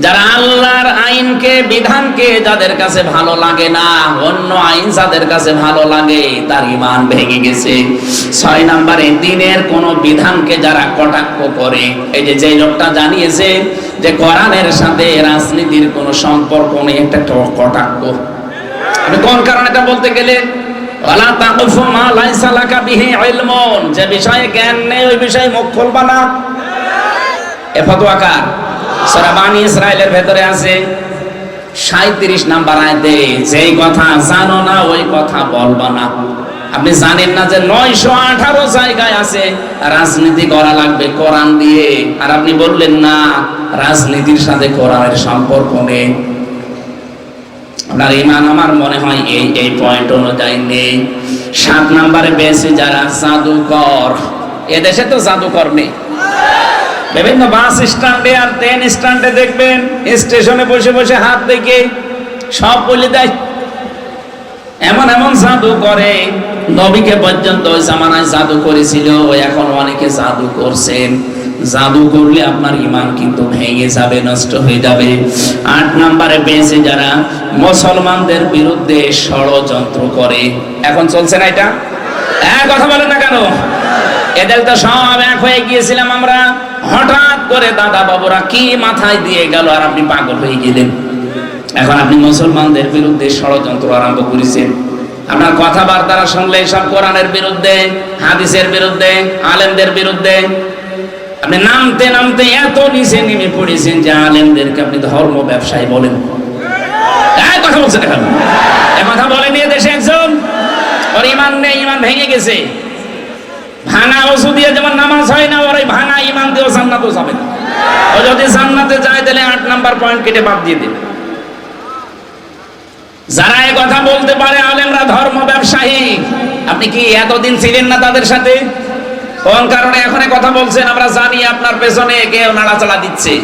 যারা আল্লাহর আইনকে, বিধানকে যাদের কাছে ভালো লাগে না, অন্য আইন যাদের কাছে ভালো লাগে, তার ঈমান ভেঙে গেছে। 6 নম্বরে দ্বীনের কোন বিধানকে যারা কটাক্ষ করে, এই যে লোকটা জানিয়েছে যে কোরআনের সাথে রাজনীতির কোনো সম্পর্ক নেই, একটা কটাক্ষ। আপনি কোন কারণে এটা বলতে গেলেন? ওয়ালা তাকফু মা লাইসা লাকা বিহি ইলমুন, যে বিষয়ে জ্ঞান নেই ওই বিষয়ে মুখ খুলবা না। এ ফতোয়া কার? সূরা বানী ইসরাঈলের ভেতরে আছে 37 নাম্বার আয়াতে, যেই কথা জানো না ওই কথা বলবা না। আপনি জানেন না যে 918 জায়গায় আছে রাজনীতি করা লাগবে কোরআন দিয়ে, আর আপনি বললেন না রাজনীতির সাথে কোরআনের সম্পর্ক নেই। আপনার ঈমান আমার মনে হয় এই পয়েন্ট অনুযায়ী নেই। 7 নম্বরে বেশি যারা জাদুকর, এদেশে তো জাদুকর নেই। বিভিন্ন বাস স্ট্যান্ডে আর ট্রেন স্ট্যান্ডে দেখবেন স্টেশনে বসে বসে হাত দেখে সব বলে দেয়। এমন এমন জাদু করে, নবীকে পর্যন্ত ওই জামানায় জাদু করেছিল, এখন অনেকে জাদু করছেন। জাদু করলে আপনার ঈমান কিন্তু ভেঙে যাবে, নষ্ট হয়ে যাবে। 8 নম্বরে পেয়েছে যারা মুসলমানদের বিরুদ্ধে ষড়যন্ত্র করে। এখন চলছে না এটা? কথা বলেন না কেন? এদের তো সব এক হয়ে গিয়েছিলাম আমরা, হঠাৎ করে দাদা বাবুরা কি মাথায় দিয়ে গেল আর আপনি পাগল হয়ে গেলেন। এখন আপনি মুসলমানদের বিরুদ্ধে ষড়যন্ত্র আরম্ভ করেছেন। আপনার কথাবার্তা শুনলে সব কোরআনের বিরুদ্ধে, হাদিসের বিরুদ্ধে, আলেমদের বিরুদ্ধে। আপনি নামতে নামতে এত নিচে নেমে পড়েছেন যে আলেমদেরকে আপনি ধর্ম ব্যবসায়ী বলেন। কথা বলছেন এখন? এ কথা বলেনি দেশে একজন? ওর ঈমান নেই, ঈমান ভেঙে গেছে। ভাঙা ওযু দিয়ে যেমন নামাজ হয় না, ওর এই ভাঙা ঈমান দিয়েও জান্নাতে যাবে না। ও যদি জান্নাতে যায় তাহলে 8 নাম্বার পয়েন্ট কেটে বাদ দিয়ে দেবে। যারা এই কথা বলতে পারে আলেমরা ধর্ম ব্যবসায়ী, আপনি কি এতদিন ছিলেন না তাদের সাথে? কোন কারণে এখন কথা বলছেন? আমরা জানি আপনার পেছনে কেউ নাড়াচাড়া দিচ্ছে।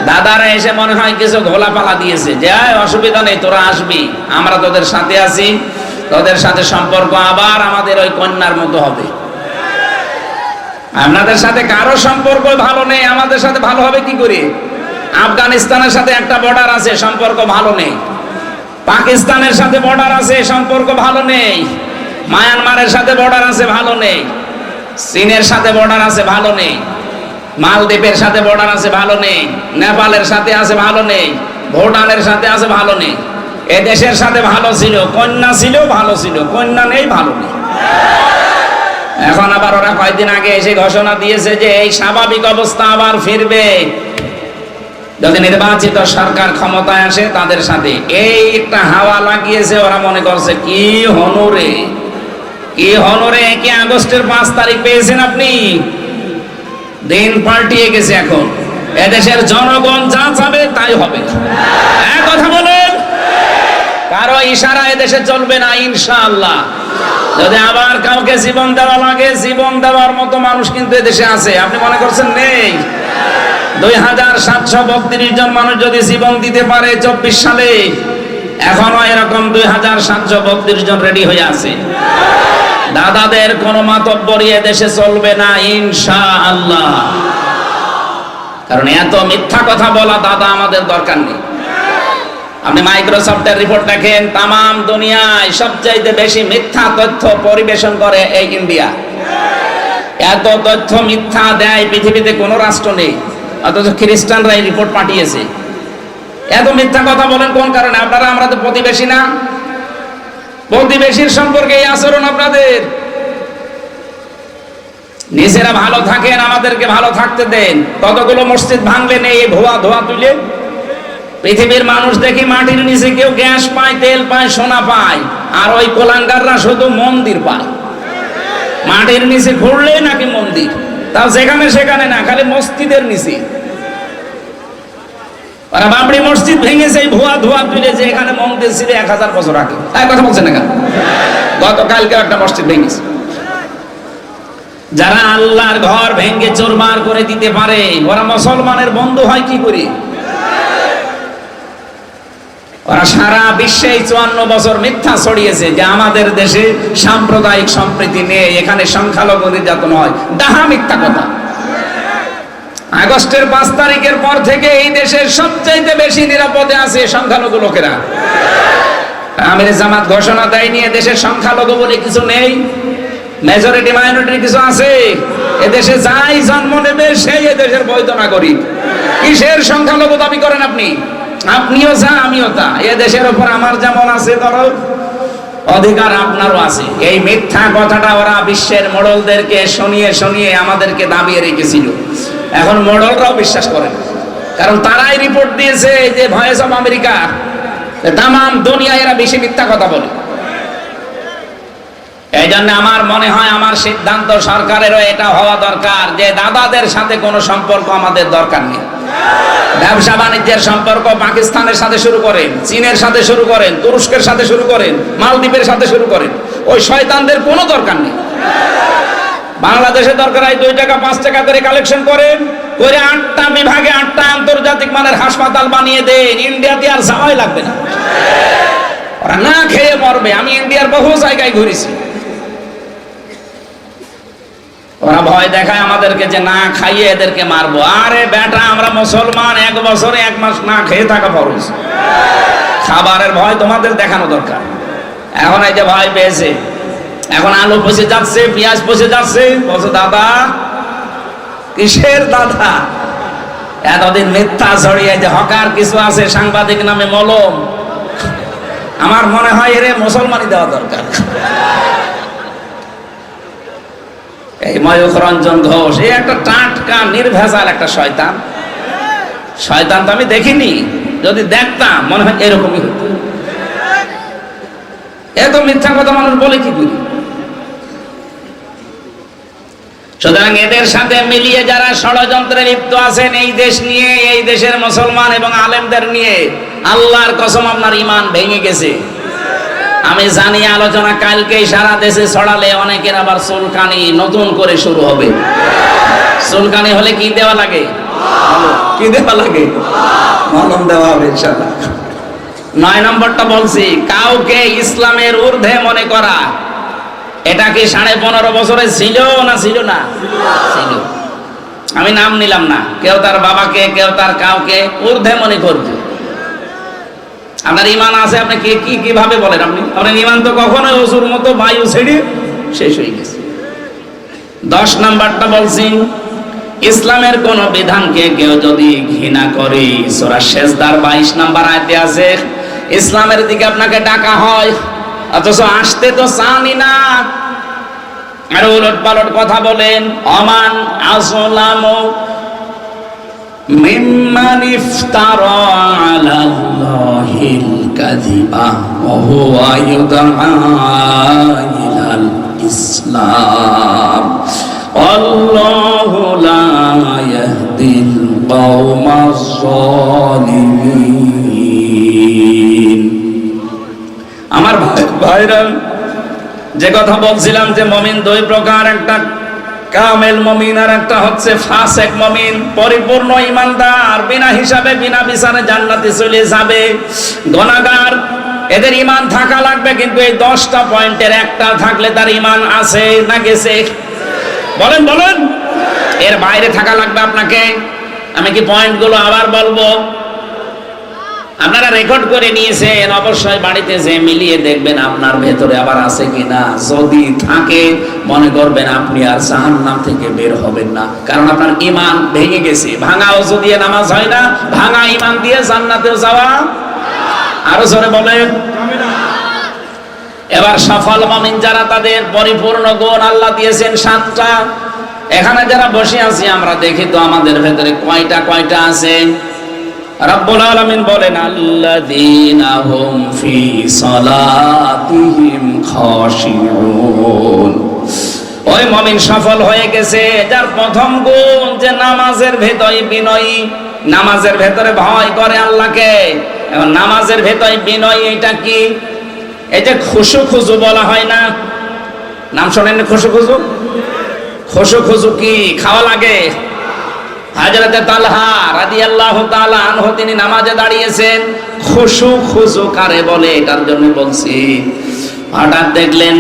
দাদারা এসে মনে হয় কিছু ঘোলাপালা দিয়েছে যে অসুবিধা নেই, তোরা আসবি, আমরা তোদের সাথে আছি, তোদের সাথে সম্পর্ক আবার আমাদের ওই কন্যার মতো হবে। আপনাদের সাথে কারো সম্পর্ক ভালো নেই, আমাদের সাথে ভালো হবে কি করে? আফগানিস্তানের সাথে একটা বর্ডার আছে, সম্পর্ক ভালো নেই। পাকিস্তানের সাথে বর্ডার আছে, সম্পর্ক ভালো নেই। মায়ানমারের সাথে বর্ডার আছে, ভালো নেই। চীনের সাথে বর্ডার আছে, ভালো নেই। মালদ্বীপের সাথে বর্ডার আছে, ভালো নেই। নেপালের সাথে আছে, ভালো নেই। ভুটানের সাথে আছে, ভালো নেই। এ দেশের সাথে ভালো ছিল, কন্যা ছিল, ভালো ছিল, কন্যা নেই, ভালো নেই। এখন আবার ওরা কয়েকদিন আগে এসে ঘোষণা দিয়েছে যে এই স্বাভাবিক অবস্থা আবার ফিরবে যদি নির্বাচিত সরকার ক্ষমতায় আসে তাদের সাথে। এই একটা হাওয়া লাগিয়েছে, ওরা মনে করছে কি হনুরে, কি হনুরে। কি আগস্টের 5 তারিখ পেয়েছেন আপনি? দিন পাল্টিয়ে গেছে। এখন এদেশের জনগণ যা চাবে তাই হবে। এক কথা বলেন, কারো ইশারা এদেশে চলবে না ইনশাআল্লাহ। যদি আবার কাউকে জীবন দেওয়া লাগে, জীবন দেওয়ার মতো মানুষ কিন্তু এদেশে আছে। আপনি মনে করছেন নেই? 2732 জন মানুষ যদি জীবন দিতে পারে 24 সালে, এখনো এরকম 2732 জন রেডি হয়ে আছে। দাদাদের কোন মাতব্বরি দেশে চলবে না ইনশাআল্লাহ। কারণ এত মিথ্যা কথা বলা দাদা আমাদের দরকার নেই। আপনি মাইক্রোসফটের রিপোর্ট দেখেন, তামাম দুনিয়ায় সবচাইতে বেশি মিথ্যা তথ্য পরিবেশন করে এই ইন্ডিয়া। এত তথ্য মিথ্যা দেয় পৃথিবীতে কোনো রাষ্ট্র নেই, অথচ খ্রিস্টানরা এই রিপোর্ট পাঠিয়েছে। এত মিথ্যা কথা বলেন কোন কারণে? আপনারা, আমরা তো প্রতিবেশী না? প্রতিবেশীর সম্পর্কে এই আচরণ আপনাদের। নিজেরা ভালো থাকেন, আমাদেরকে ভালো থাকতে দেন। কতগুলো মসজিদ ভাঙলেন এই ধোয়া ধোয়া তুলে। পৃথিবীর মানুষ দেখি মাটির নিচে কেউ গ্যাস পায়, তেল পায়, সোনা পায়, আর ওই কোলাঙ্গাররা শুধু মন্দির পায়। মাটির নিচে ঘুরলেই নাকি মন্দির, তাও যেখানে সেখানে না, খালি মসজিদের নিচে। ওরা বাবরি মসজিদ ভেঙেছে এই ধোয়া ধোয়া তুলে, যে এখানে মন্দির ছিল 1000 বছর আগে। তাই কথা বলছেন না কেন? গতকালকে একটা মসজিদ ভেঙেছে। যারা আল্লাহর ঘর ভেঙে চুরমার করে দিতে পারে, ওরা মুসলমানের বন্ধু হয় কি করে? ওরা সারা বিশ্বে 54 বছর মিথ্যা ছড়িয়েছে যে আমাদের দেশে সাম্প্রদায়িক সম্প্রীতি নেই, এখানে সংখ্যালঘু নির্যাতন হয়। ডাহা মিথ্যা কথা। আগস্টের 5 তারিখের পর থেকে এই দেশের সবচাইতে বেশি নিরাপদে আছে সংখ্যালঘু লোকেরা। আমির জামাত ঘোষণা দেয়নি এদেশের সংখ্যালঘু বলে কিছু নেই, মেজরিটি মাইনরিটি কিছু আছে। এদেশে যাই জন্ম নেবে সেই এদেশের বৈধ নাগরিক। কিসের সংখ্যালঘু দাবি করেন আপনি? আপনিও যা, আমিও তা। এ দেশের উপর আমার যেমন আছে ধরো অধিকার, আপনারও আছে। এই মিথ্যা কথাটা ওরা বিশ্বের মোড়লদেরকে শুনিয়ে শুনিয়ে আমাদেরকে দাবিয়ে রেখেছিল। এখন মোড়লরাও বিশ্বাস করে না, কারণ তারাই রিপোর্ট দিয়েছে যে ভয়েস অফ আমেরিকা, তামাম দুনিয়ায় এরা বেশি মিথ্যা কথা বলে। এই জন্য আমার মনে হয়, আমার সিদ্ধান্ত, সরকারেরও এটা হওয়া দরকার যে দাদাদের সাথে কোনো সম্পর্ক আমাদের দরকার নেই। ব্যবসা বাণিজ্যের সম্পর্ক পাকিস্তানের সাথে শুরু করেন, চীনের সাথে শুরু করেন, তুরস্কের সাথে শুরু করেন, মালদ্বীপের সাথে শুরু করেন। ওই শয়তানদের কোনো দরকার নেই। বাংলাদেশে দরকার হয় 2 টাকা 5 টাকা করে কালেকশন করেন, করে 8টা বিভাগে 8টা আন্তর্জাতিক মানের হাসপাতাল বানিয়ে দেন। ইন্ডিয়াতে আর যাওয়াই লাগবে না, ওরা না খেয়ে মরবে। আমি ইন্ডিয়ার বহু জায়গায় ঘুরেছি। ওরা ভয় দেখায় আমাদেরকে যে না খাইয়ে এদেরকে মারবো। আরে বেটা, আমরা মুসলমান, 1 বছরে 1 মাস না খেয়ে থাকা ফরজ। খাবারের ভয় তোমাদের দেখানো দরকার। এখন এই যে ভয় পেয়েছে, এখন আলু পচে যাচ্ছে, পেঁয়াজ পচে যাচ্ছে, বলছে দাদা। কিসের দাদা? এতদিন মিথ্যা ছড়িয়ে যে হকার কিছু আছে সাংবাদিক নামে মলম, আমার মনে হয় এরে মুসলমানই দেওয়া দরকার। এই ময়ূখ রঞ্জন ঘোষ, এই একটা টাটকা নির্ভেজাল একটা শয়তান। শয়তান তো আমি দেখিনি, যদি দেখতাম মনে হয় এরকমই হতো। এত মিথ্যা কথা মানুষ বলে কি করি? সুতরাং এদের সাথে মিলিয়ে যারা ষড়যন্ত্রে লিপ্ত আছেন এই দেশ নিয়ে, এই দেশের মুসলমান এবং আলেমদের নিয়ে, আল্লাহর কসম আপনার ঈমান ভেঙে গেছে। আমি জানি আলোচনা কালকেই সারা দেশে ছড়ালে অনেকের আবার চুলকানি নতুন করে শুরু হবে। চুলকানি হলে কি দেওয়া লাগে? কি দেওয়া লাগে? মলম দেওয়া হবে ইনশাআল্লাহ। 9 নম্বরটা বলছি, কাউকে ইসলামের ঊর্ধ্বে মনে করা, এটা কি 15.5 বছরে ছিল না ছিল না? ছিল। আমি নাম নিলাম না, কেউ তার বাবাকে, কেউ তার কাউকে ঊর্ধ্বে মনে করবে। আপনার ইমান আছে, আপনি কিভাবে বলেন? আপনার ইমান তো কখনোই অসুর মতো বায়ু ছেড়ে শেষ হয়ে গেছে। 10 নাম্বারটা বলছি, ইসলামের কোন বিধানকে কেউ যদি ঘৃণা করে, সূরা সেজদার 22 নাম্বার আয়াতে আছে, ইসলামের দিকে আপনাকে ডাকা হয় অথচ আসতে তো চানি না, আর উলট পালট কথা বলেন। অমান আসলামু মিম্মান ইফতারা আলাল্লাহিল কাযিবা ওয়া হুয়া ইউদআ ইলাল ইসলাম আল্লাহু লা ইয়াহদিল কওমাজ যালিমিন। আমার ভাইরা, যে কথা বলছিলাম যে মুমিন দুই প্রকার, একটা কামেল মুমিন আর একটা হচ্ছে ফাসেক মুমিন, পরিপূর্ণ ঈমানদার, বিনা হিসাবে বিনা বিচারে জান্নাতে চলে যাবে। গুনাহগার, এদের ঈমান থাকা লাগবে, কিন্তু এই 10টা পয়েন্টের একটা থাকলে তার ঈমান আছে না গেছে? বলেন বলেন, এর বাইরে থাকা লাগবে আপনাকে। আমি কি পয়েন্টগুলো আবার বলবো? আপনারা রেকর্ড করে নিয়েছেন, অবশ্যই বাড়িতে যে মিলিয়ে দেখবেন আপনার ভেতরে আবার আছে কিনা। যদি থাকে, মনে করবেন আপনি আর জাহান্নাম থেকে বের হবেন না, কারণ আপনার ঈমান ভেঙে গেছে। ভাঙা ওযু দিয়ে নামাজ হয় না, ভাঙা ঈমান দিয়ে জান্নাতেও যাওয়া। আরো জোরে বলেন। এবার সফল মুমিন যারা, তাদের পরিপূর্ণ গুণ আল্লাহ দিয়েছেন 7টা। এখানে যারা বসে আছি আমরা দেখি তো আমাদের ভেতরে কয়টা আছে। রব্বুল আলামিন বলেন, আল্লাযীনা হুম ফি সালাতিহিম খাশিউন। ওই মুমিন সফল হয়ে গেছে যার প্রথম গুণ যে নামাজের ভেতরে বিনয়ী, নামাজের ভেতরে ভয় করে আল্লাহকে। এবং নামাজের ভেতরে বিনয়ী, এটা কি? এই যে খুশু খুজু বলা হয় না, নাম শোনেন? খুশু খুজু, খুশু খুজু কি খাওয়া লাগে? হযরত তালহা রাদিয়াল্লাহু তাআলা আনহু তিনি নামাজে দাঁড়িয়েছেন, খুশু খুজু কারে বলে এটার জন্য বলছি। হঠাৎ দেখলেন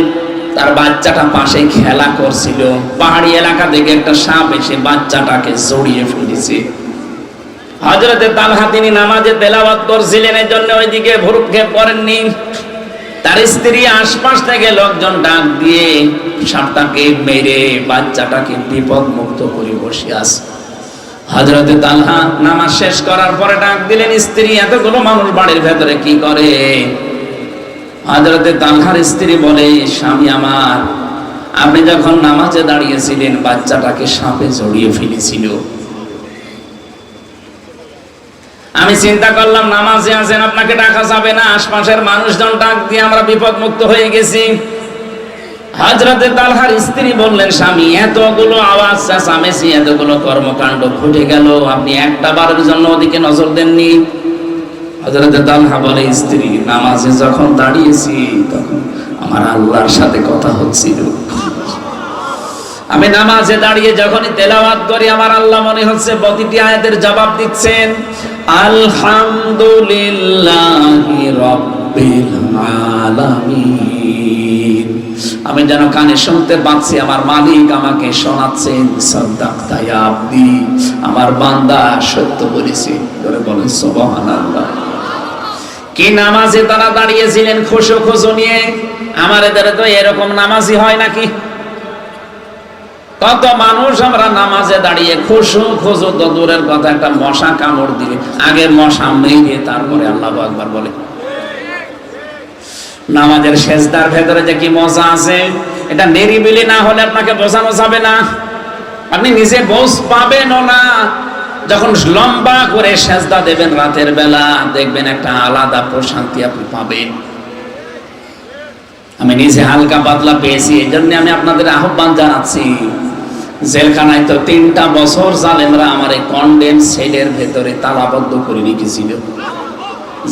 তার বাচ্চাটা পাশে খেলা করছিল, পাহাড়ি এলাকা থেকে একটা সাপ এসে বাচ্চাটাকে জড়িয়ে ফেলেছে। হযরত তালহা তিনি নামাজে তেলাওয়াত করছিলেন, এই জন্য ওইদিকে ভ্রুক্ষেপ করেননি। তার স্ত্রী আশপাশ থেকে লোকজন ডাক দিয়ে সাপটাকে মেরে বাচ্চাটাকে বিপদ মুক্ত করে বসে আছে। হযরতে তালহা নামাজ শেষ করার পরে ডাক দিলেন, স্ত্রী এতগুলো মানুষ বাড়ির ভেতরে কি করে? হযরতে তালহার স্ত্রী বলে, স্বামী আমার, আপনি যখন নামাজে দাঁড়িয়েছিলেন বাচ্চাটাকে সাপে জড়িয়ে ফেলেছিল। আমি চিন্তা করলাম নামাজে আছেন, আপনাকে ডাকা যাবে না, আশপাশের মানুষজন ডাক দিয়ে আমরা বিপদ মুক্ত হয়ে গেছি। হযরতে তালহার স্ত্রী বললেন, স্বামী এতগুলো আওয়াজ চেঁচামেচি, এতগুলো কর্মকাণ্ড ঘটে গেল, আপনি একটা বারের জন্য ওদিকে নজর দেননি? হযরতে তালহা বলে, স্ত্রী নামাজে যখন দাঁড়িয়েছি তখন আমার আল্লাহর সাথে কথা হচ্ছিল। আমি নামাজে দাঁড়িয়ে যখনই তেলাওয়াত করি আমার আল্লাহ মনে হচ্ছে প্রতিটি আয়াতের জবাব দিচ্ছেন। আলহামদুলিল্লাহি রাব্বিল আলামিন। আমি যেন কানে শুনতে পাচ্ছি আমার মালিক আমাকে শোনাচ্ছেন, সাদাক্তা ইয়া আব্দি, আমার বান্দা সত্য বলেছে। ধরে বলেন সুবহানাল্লাহ। কি নামাজে তারা দাঁড়িয়েছিলেন খুশু খুশু নিয়ে। আমার এদের তো এরকম নামাজি হয় নাকি? কত মানুষ আমরা নামাজে দাঁড়িয়ে খুশু খুশু তো দূরের কথা, একটা মশা কামড় দিলে আগে মশা মেরে তারপরে আল্লাহু আকবার বলে। নামাজের সেজদার ভেতরে যে কি মজা আছে, এটা নিরিবিলি না হলে আপনাকে বোঝানো যাবে না। আপনি নিজে বোঝ পাবেনও না। যখন লম্বা করে সেজদা দেবেন রাতের বেলা, দেখবেন একটা আলাদা প্রশান্তি আপনি পাবেন। আমি নিজে হালকা পাতলা পেয়েছি, এই জন্য আমি আপনাদের আহ্বান জানাচ্ছি। জেলখানায় তো 3টা বছর জালেমরা আমার এই কন্ডেম সেলের ভেতরে তালাবদ্ধ করে রেখেছিল।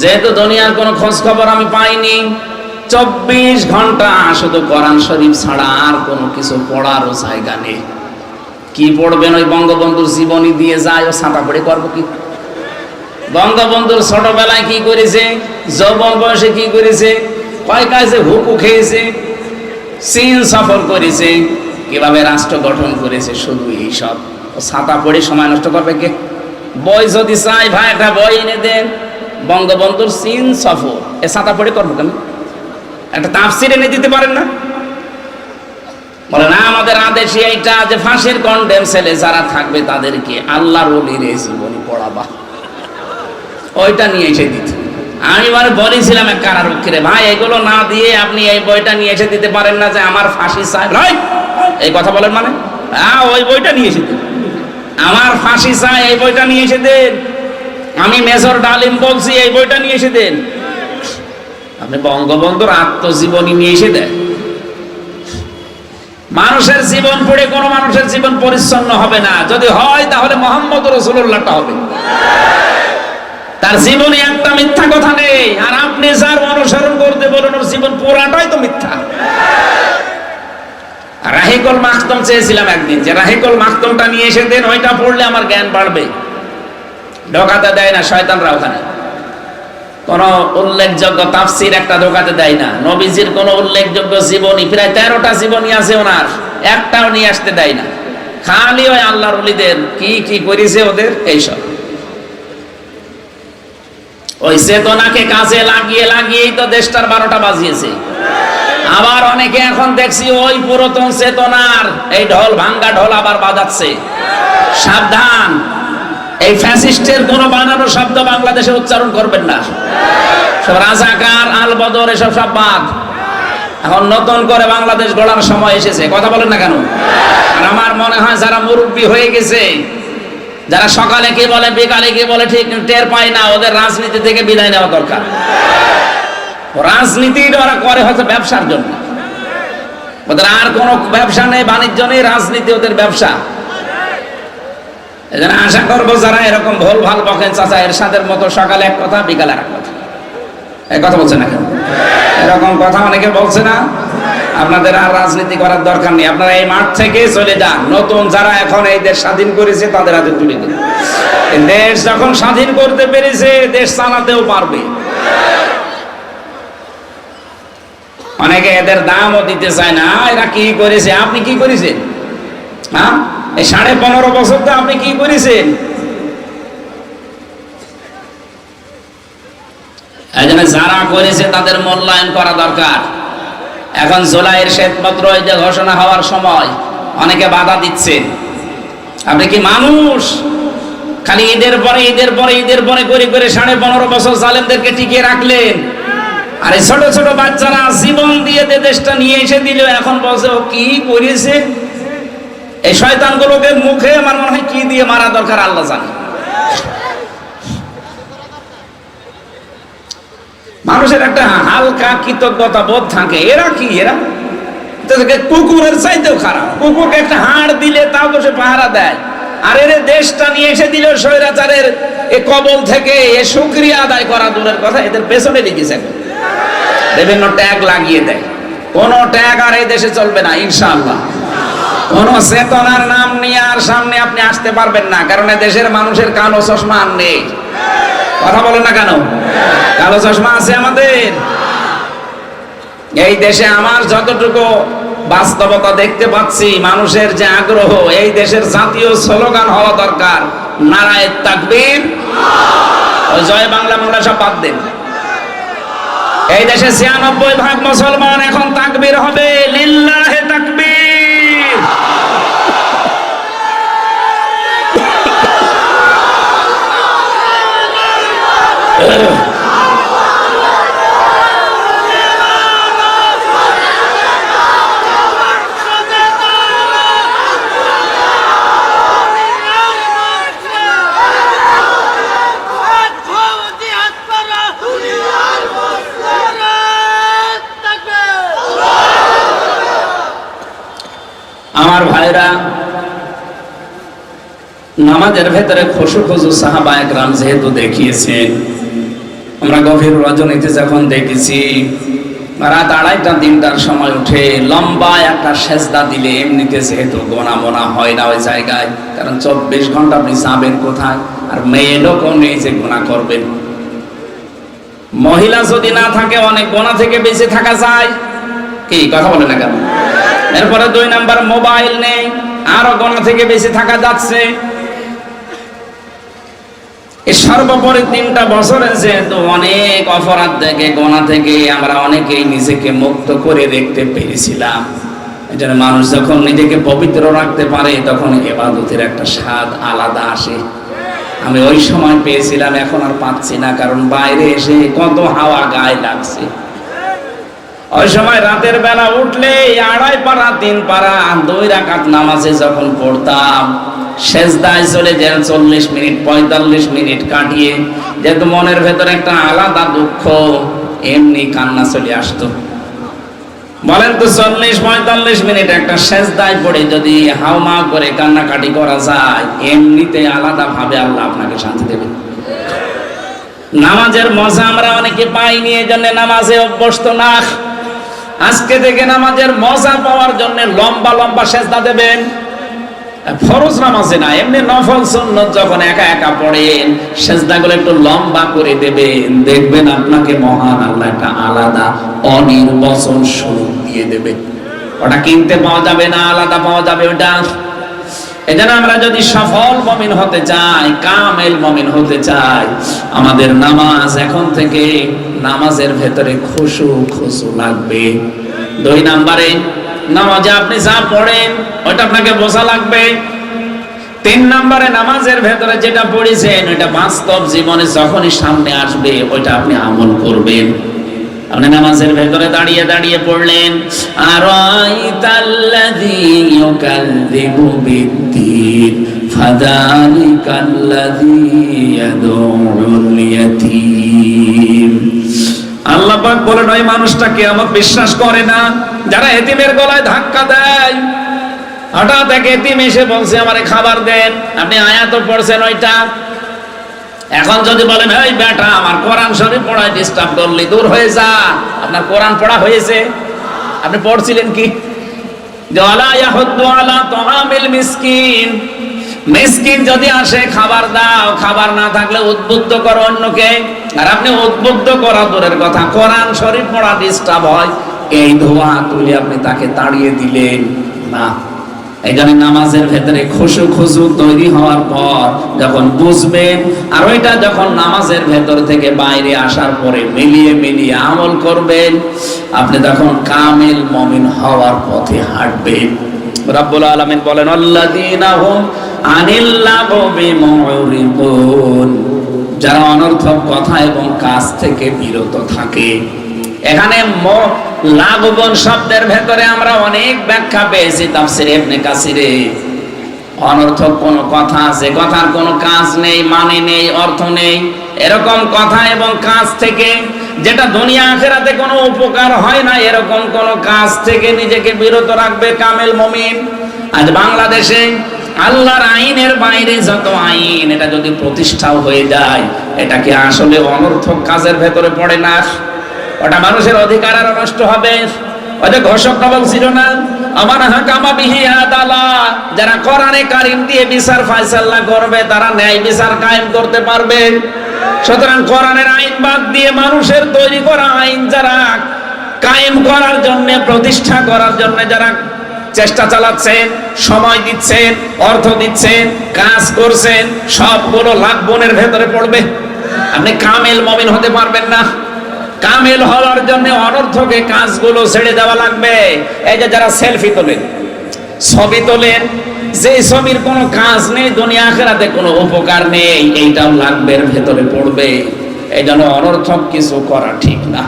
যেহেতু দুনিয়ার কোনো খোঁজ খবর আমি পাইনি, 24 ঘন্টা শুধু কোরআন শরীফ ছাড়া আর কোনো কিছু পড়ারও জায়গা নেই। কি পড়বেন? ওই বঙ্গবন্ধুর জীবনী দিয়ে যায়, ও ছাঁটা পড়ে করবো কি? বঙ্গবন্ধুর ছোটবেলায় কি করেছে, যৌবন বয়সে কি করেছে, কয় কাজে হুকু খেয়েছে, চীন সফর করেছে, কিভাবে রাষ্ট্র গঠন করেছে, শুধু এইসব। ছাতা পড়ে সময় নষ্ট করবে কে? বই যদি চাই ভাই একটা বই এনে দেন, বঙ্গবন্ধুর চীন সফর, এ ছাতা পড়ে করবো কেন? একটা তাফসির এনে দিতে পারেন না? বলে না আমাদের আদেশে এইটা যে ফাঁসির কন্ডেম ছেলে যারা থাকবে তাদেরকে আল্লাহর ওলির এই জীবনী পড়াবা, ওইটা নিয়ে এসে দিত। আমি বলেছিলাম এক কারারক্ষীরে, ভাই এগুলো না দিয়ে আপনি এই বইটা নিয়ে এসে দিতে পারেন না যে আমার ফাঁসি চাই? এই কথা বলেন মানে? হ্যাঁ, ওই বইটা নিয়ে এসে দিন, আমার ফাঁসি চাই এই বইটা নিয়ে এসে দেন। আমি মেজর ডালিম বলছি এই বইটা নিয়ে এসে দেন। আপনি বঙ্গবন্ধুর আত্মজীবনী নিয়ে এসে দেন। মানুষের জীবন পড়ে কোনো মানুষের জীবন পরিচ্ছন্ন হবে না। যদি হয় তাহলে মোহাম্মদ রাসূলুল্লাহটা হবে। তার জীবনে একটা মিথ্যা কথা নেই, আর আপনি যার অনুসরণ করতে বলেন ওর জীবন পুরাটাই তো মিথ্যা। রাহিকুল মাখতুম চেয়েছিলাম একদিন, যে রাহিকুল মাখতুমটা নিয়ে এসে দেন, ওইটা পড়লে আমার জ্ঞান বাড়বে। ঢোকাতে দেয় না শয়তানরা ওখানে। কোন উল্লেখযোগ্য তাফসির একটা ঢোকাতে দেয় না। নবীজির কোন উল্লেখযোগ্য জীবনী, প্রায় 13টা জীবনী আছে ওনার, একটাও নিয়ে আসতে দেয় না। খালি ওই আল্লাহর ওলিদের কি কি করেছে ওদের এইসব। ওই চেতনাকে কাজে লাগিয়ে লাগিয়েই তো দেশটার 12টা বাজিয়েছে। আবার অনেকে এখন দেখছি ওই পুরাতন চেতনার এই ঢোল, ভাঙ্গা ঢোল আবার বাজাচ্ছে। সাবধান, এই ফ্যাসিস্টের কোন বানানো শব্দ বাংলাদেশে উচ্চারণ করবেন না। সব রাজাকার, আল বদর এসব সব বাদ। এখন নতুন করে বাংলাদেশ গড়ার সময় এসেছে। কথা বলেন না কেন? আর আমার মনে হয় যারা মুরব্বী হয়ে গেছে, যারা সকালে কি বলে বিকালে কি বলে ঠিক টের পায় না, ওদের রাজনীতি থেকে বিদায় নেওয়া দরকার। রাজনীতি ওরা করে হচ্ছে ব্যবসার জন্য, ওদের আর কোনো ব্যবসা নেই, বাণিজ্য নেই, রাজনীতি ওদের ব্যবসা। এজন্য আশা করবো যারা এরকম ভুল ভাল বকেন চাচা এরশাদের মতো সকালে এক কথা বিকালে আর এক কথা, এই কথা বলছে না কেন? এরকম কথা অনেকে বলছে না। আপনাদের আর রাজনীতি করার দরকার নেই, আপনারা এই মাঠ থেকে চলে যান। নতুন যারা এখন এই দেশ স্বাধীন করেছে তাদের হাতে তুলে দিন। দেশ যখন স্বাধীন করতে পেরেছে, দেশ চালাতেও পারবে। অনেকে এদের দামও দিতে চায় না। এরা কি করেছে, আপনি কি করেছেন? হ্যাঁ, এই 15.5 বছর তো আপনি কি করেছেন? এই জন্য যারা করেছে তাদের মূল্যায়ন করা দরকার। এখন জুলাইয়ের শ্বেতপত্র এই যে ঘোষণা হওয়ার সময় অনেকে বাধা দিচ্ছে। আপনি কি মানুষ? খালি ঈদের পরে ঈদের পরে ঈদের পরে করে করে 15.5 বছর জালেমদেরকে টিকিয়ে রাখলেন। আর এই ছোট ছোট বাচ্চারা জীবন দিয়ে দেশটা নিয়ে এসে দিল, এখন বলছে ও কি করেছে। এই শয়তানগুলোকে মুখে আমার মনে হয় কি দিয়ে মারা দরকার আল্লাহ জানে। মানুষের একটা হালকা কৃতজ্ঞতা বোধ থাকে। এরা কি, এরা কুকুরের চাইতেও খারাপ। কুকুরকে একটা হাড় দিলে তাও বসে পাহারা দেয়, আর এর দেশটা নিয়ে এসে দিল স্বৈরাচারের এ কবল থেকে। এ শুকরিয়া আদায় করা দূরের কথা, এদের পেছনে লিখেছে বিভিন্ন ট্যাগ লাগিয়ে দেয়। কোন ট্যাগ আর এই দেশে চলবে না ইনশাআল্লাহ। কোন চেতনার নাম নিয়ে আর সামনে আপনি আসতে পারবেন না, কারণ দেশের মানুষের কালো চশমা আর নেই। কথা বলেন না কেন? কালো চশমা আছে আমাদের এই দেশে। আমার যতটুকু বাস্তবতা দেখতে পাচ্ছি, মানুষের যে আগ্রহ, এই দেশের জাতীয় স্লোগান হওয়া দরকার নারায়ে তাকবীর। ওই জয় বাংলা বাংলা সব বাদ দেন। এই দেশে 96% মুসলমান, এখন তাকবীর হবে, লিল্লাহে তাকবীর। আমার ভাইরা, নামাজের ভেতরে খুশু খুশু সাহাবায়ে কেরাম যেহেতু দেখিয়েছেন, আমরা গভীর রজনীতে যখন দেখেছি রাত 2:30-3টার সময় উঠে লম্বা একটা সেজদা দিলে, এমনিতে যেহেতু গোনা মোনা হয় না ওই জায়গায়, কারণ 24 ঘন্টা আপনি যাবেন কোথায়? আর মেয়ে লোকও নেই যে গোনা করবেন। মহিলা যদি না থাকে অনেক গোনা থেকে বেঁচে থাকা যায়। কি কথা বলে না কেন? এরপরে 2 নাম্বার মোবাইল নেই, আরো গোনা থেকে বেশি থাকা যাচ্ছে। এই সর্বোপরি 3টা বছরে যেহেতু অনেক অপরাধ থেকে গোনা থেকে আমরা অনেকেই নিজেকে মুক্ত করে দেখতে পেরেছিলাম। এজন্য মানুষ যখন নিজেকে পবিত্র রাখতে পারে তখন ইবাদতের একটা স্বাদ আলাদা আসে। আমি ওই সময় পেয়েছিলাম, এখন আর পাচ্ছি না, কারণ বাইরে এসে কত হাওয়া গায়ে লাগছে। ওই সময় রাতের বেলা উঠলে 2.5 পারা 3 পারা 2 রাকাত নামাজে যখন পড়তাম, সেজদায় চলে যেন 40 মিনিট 45 মিনিট কাটিয়ে যেহেতু মনের ভেতরে একটা আলাদা দুঃখ, এমনি কান্না চলে আসতো। বলেন তো 40-45 মিনিট একটা সেজদায় পড়ে যদি হাওমা করে কান্নাকাটি করা যায়, এমনিতে আলাদা ভাবে আল্লাহ আপনাকে শান্তি দেবে। নামাজের মজা আমরা অনেকে পাইনি, এজন্য নামাজে অভ্যস্ত না। আজকে থেকে নামাজের মজা পাওয়ার জন্য লম্বা লম্বা সেজদা দেবেন। ফরজ নামাজে না, এমনি নফল সুন্নত যখন একা একা পড়েন সেজদাগুলো একটু লম্বা করে দেবেন, দেখবেন আপনাকে মহান আল্লাহ একটা আলাদা অনির্বচন সুখ দিয়ে দেবে। ওটা কিনতে পাওয়া যাবে না, আলাদা পাওয়া যাবে ওটা। এজন্য আমরা যদি সফল মুমিন হতে চাই, কামেল মুমিন হতে চাই, আমাদের নামাজ এখন থেকে নামাজের ভেতরে খুশু খুশু লাগবে। 2 নাম্বারে নামাজে আপনি যা পড়েন ওটা আপনাকে বোঝা লাগবে। 3 নাম্বারে নামাজের ভেতরে যেটা পড়েছেন ওটা বাস্তব জীবনে যখনই সামনে আসবে ওইটা আপনি আমল করবেন। আপনি নামাজের ভেতরে দাঁড়িয়ে দাঁড়িয়ে পড়লেন, আরাইতাল্লাযী ইউকাযযিবু বিদ্দীন ফাযালিকাল্লাযী ইয়াদউল ইয়াতীম। আল্লাহ পাক বলেন, ওই মানুষটা কিয়ামত বিশ্বাস করে না যারা এতিমের গলায় ধাক্কা দেয়। হঠাৎ এক এতিম এসে বলছে আমারে খাবার দেন, আপনি আয়াত পড়ছেন ওইটা। এখন যদি বলেন এই বেটা আমার কোরআন শরীফ পড়ায় ডিস্টার্ব করলি, দূর হয়ে যা, আপনার কোরআন পড়া হয়েছে? আপনি পড়ছিলেন কি? যে ওয়ালা ইয়াহুদ্দু আলা তুআমিল মিসকিন, মিসকিন যদি আসে খাবার দাও, খাবার না থাকলে উদ্বুদ্ধ করো অন্যকে। আর আপনি উদ্বুদ্ধ করা দূরের কথা, কোরআন শরীফ পড়া ডিস্টার্ব হয়, এই ধোয়া তুলে আপনি তাকে তাড়িয়ে দিলেন না। এই জন্য নামাজের ভেতরে খুশু খুশু তৈরি হওয়ার পর যখন বুঝবেন, আর ওইটা যখন নামাজের ভেতর থেকে বাইরে আসার পরে মিলিয়ে মিলিয়ে আমল করবেন, আপনি তখন কামেল মুমিন হওয়ার পথে হাঁটবেন। রব্বুল আলামিন বলেন, আল্লাযীনা হুম আনিল লাগবি মুরিদুন, যারা অনর্থক কথা এবং কাজ থেকে বিরত থাকে। এখানে লাগবন শব্দের ভেতরে আমরা অনেক ব্যাখ্যা পেয়েছি তাফসীরে ইবনে কাসিরে। অনর্থক কোন কথা আছে, কথার কোনো কাজ নেই, মানে নেই, অর্থ নেই, এরকম কথা এবং কাজ থেকে যেটা দুনিয়া আখিরাতে কোনো উপকার হয় না, এরকম কোন কাজ থেকে নিজেকে বিরত রাখবে কামেল মুমিন। আজ বাংলাদেশে আল্লাহর আইনের বাইরে যত আইন, এটা যদি প্রতিষ্ঠাও হয়ে যায়, এটা কি আসলে অনর্থক কাজের ভেতরে পড়ে না? ওটা মানুষের অধিকার আরো নষ্ট হবে। ওই যে ঘোষক নবল ছিল না, আমার হাকামা বিহি আদালা, যারা কোরআনে কারীম দিয়ে বিচার ফয়সালা করবে তারা ন্যায় বিচার কায়েম করতে পারবে। সুতরাং কোরআনের আইন বাদ দিয়ে মানুষের তৈরি করা আইন যারা কায়েম করার জন্য, প্রতিষ্ঠা করার জন্য যারা চেষ্টা চালাচ্ছেন, সময় দিচ্ছেন, অর্থ দিচ্ছেন, কাজ করছেন, সবগুলো লাগবনের ভেতরে পড়বে। আপনি কামেল মুমিন হতে পারবেন না। কামেল হওয়ার জন্য অনর্থকে কাজগুলো ছেড়ে দেওয়া লাগবে। এই যে যারা সেলফি তোলেন, ছবি তোলেন, যে ছবির কোনো কাজ নেই, দুনিয়া আখিরাতে কোনো উপকার নেই, এইটাও লাগবের ভেতরে পড়বে। এই জন্য অনর্থক কিছু করা ঠিক না।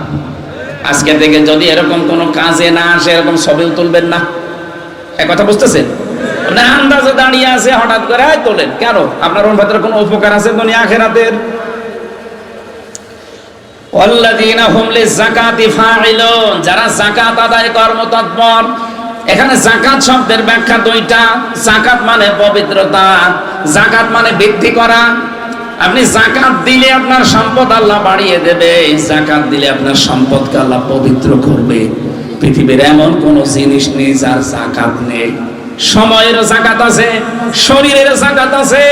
আজকে থেকে যদি এরকম কোনো কাজে না আসে, এরকম ছবিও তুলবেন না। এক কথা বুঝতেছেন? না আন্দাজে দাঁড়িয়ে আছে, হঠাৎ করে তোলেন কেন? আপনার ওর ভেতরে কোনো উপকার আছে দুনিয়া আখিরাতের? ওয়াল্লাযীনা হুম লিযাকাতি ফাইলুন, যারা যাকাত আদায় কর্মতৎপর। এখানে যাকাত শব্দের ব্যাখ্যা 2টা। যাকাত মানে পবিত্রতা, যাকাত মানে বৃদ্ধি করা। আপনি যাকাত দিলে আপনার সম্পদ আল্লাহ বাড়িয়ে দেবে, যাকাত দিলে আপনার সম্পদকে আল্লাহ পবিত্র করবে। পৃথিবীর এমন কোন জিনিস নেই যার যাকাত নেই। সময়ের যাকাত আছে, শরীরের যাকাত আছে।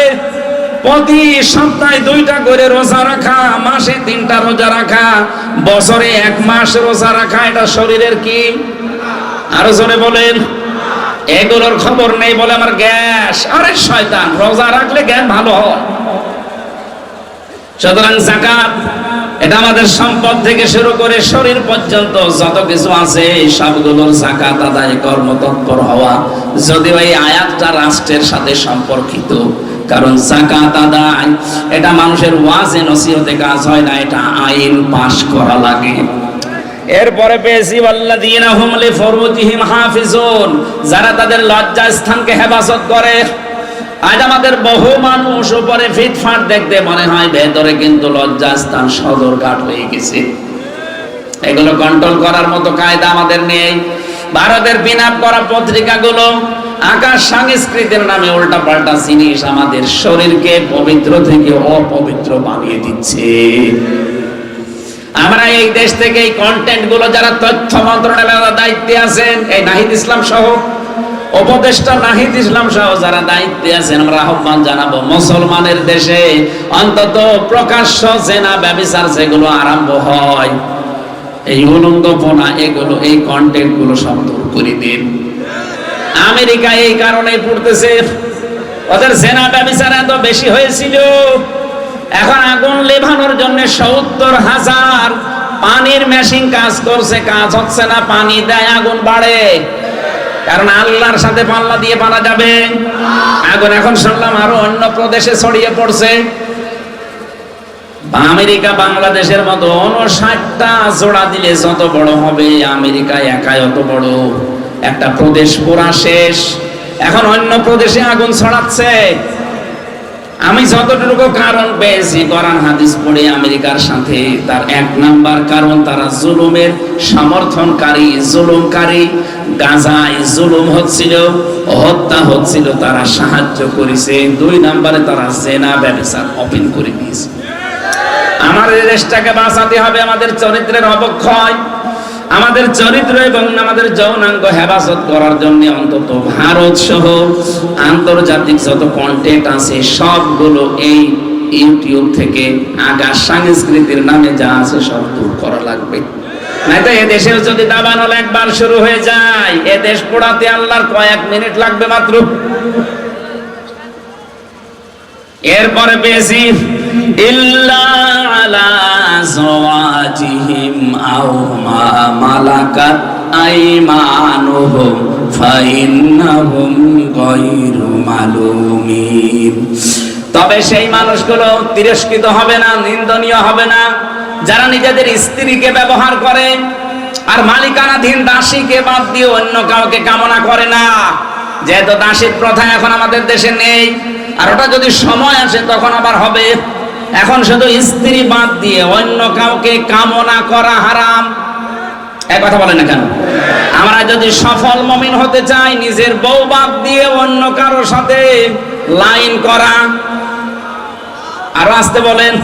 প্রতি সপ্তাহে 2টা করে রোজা রাখা, মাসে 3টা রোজা রাখা, বছরে 1 মাস রোজা রাখা, এটা শরীরের কি? আরো জোরে বলেন। এগুলোর খবর নেই বলে আমার গ্যাস। আরে শয়তান, রোজা রাখলে জ্ঞান ভালো হয়। সুতরাং যাকাত এটা আমাদের সম্পদ থেকে শুরু করে শরীর পর্যন্ত যত কিছু আছে সবগুলোর যাকাত আদায় কর্মতৎপর হওয়া। যদিও এই আয়াতটা রাষ্ট্রের সাথে সম্পর্কিত, কারণ যাকাত আদায় এটা মানুষের ওয়াজে নসিহতে কাজ হয় না, এটা আইন পাশ করা লাগে। এরপরে পেয়েছি ওয়াল্লাযীনা হুম লিফুরুজিহিম হাফিজুন, যারা তাদের লজ্জা স্থানকে হেফাজত করে। আজ আমাদের বহু মানুষ উপরে ফিটফাট দেখতে মনে হয়, ভেতরে কিন্তু লজ্জা স্থান সদরঘাট হয়ে গেছে। এগুলো কন্ট্রোল করার মতো কায়দা আমাদের নেই। ভারতের পিনআপ করা পত্রিকাগুলো আকাশ সংস্কৃতির নামে উল্টাপাল্টা জিনিস আমাদের শরীরকে পবিত্র থেকে অপবিত্র বানিয়ে দিচ্ছে। আমরা এই দেশ থেকে এই কন্টেন্ট গুলো যারা তথ্য মন্ত্রণালয়ের দায়িত্বে আছেন, এই নাহিদ ইসলাম সহ, উপদেষ্টা নাহিদ ইসলাম সহ যারা দায়িত্বে আছেন, আমরা আহ্বান জানাবো মুসলমানের দেশে অন্তত প্রকাশ্য জেনা ব্যভিচার যেগুলো আরম্ভ হয়, এই উলঙ্গপনা, এগুলো এই কন্টেন্ট গুলো সব দূর করে দিন। আমেরিকা এই কারণে পড়তেছে, ওদের জেনা ব্যভিচার এত বেশি হয়েছিল, এখন আগুন লেভানোর জন্য ৭০,০০০ পানির মেশিন কাজ করছে, কাজ হচ্ছে না, পানি দেয় আগুন বাড়ে। কারণ আল্লাহর সাথে পাল্লা দিয়ে পারা যাবে আগুন। এখন শুনলাম আরো অন্য প্রদেশে ছড়িয়ে পড়ছে। আমেরিকা বাংলাদেশের মতো ৫৯টা জোড়া দিলে যত বড় হবে, আমেরিকা একাই অত বড়, একটা প্রদেশ পুরা শেষ। এখন অন্য প্রদেশে আগুন ছড়াচ্ছে। আমি যতটুকু কারণ পেয়েছি কোরআন হাদিস পড়ে আমেরিকার সাথে, তার ১ নাম্বার কারণ তারা জুলুমের সমর্থনকারী, জুলুমকারী। গাজায় জুলুম হচ্ছিল, হত্যা হচ্ছিল, তারা সাহায্য করেছে। ২ নাম্বারে তারা জেনা ব্যভিচার ওপেন করে দিয়েছে। আমাদের দেশটাকে বাঁচাতে হবে, আমাদের চরিত্রের অবক্ষয়, আমাদের চরিত্র এবং আমাদের যৌনাঙ্গ হেফাজত করার জন্য অন্তত ভারত সহ আন্তর্জাতিক যত কন্টেন্ট আছে সবগুলো এই ইউটিউব থেকে আকাশ সংস্কৃতির নামে যা আছে সব দূর করা লাগবে। নয়তো এ দেশের যদি দাবানল একবার শুরু হয়ে যায়, এ দেশ পোড়াতে আল্লাহর কয়েক মিনিট লাগবে মাত্র। এরপরে পেয়েছি ইল্লা আলা যাওয়াজিহিম আও মা মালাকাত আইমানুহুম ফাইন্নাহুম গায়রু মালুমিন। তবে সেই মানুষগুলো তিরস্কৃত হবে না, নিন্দনীয় হবে না, যারা নিজেদের স্ত্রীকে ব্যবহার করে আর মালিকানাধীন দাসীকে বাদ দিয়ে অন্য কাউকে কামনা করে না। যেহেতু দাসীর প্রথা এখন আমাদের দেশে নেই, আর ওটা যদি সময় আসে তখন আবার হবে। এখন শুধু স্ত্রী বাদ দিয়ে অন্য কাউকে কামনা করা হারাম। এক কথা বলে না কেন? আমরা যদি সফল মুমিন হতে চাই, নিজের বউ বাদ দিয়ে অন্য কারোর সাথে লাইন করা। আরো আসতে বলেন।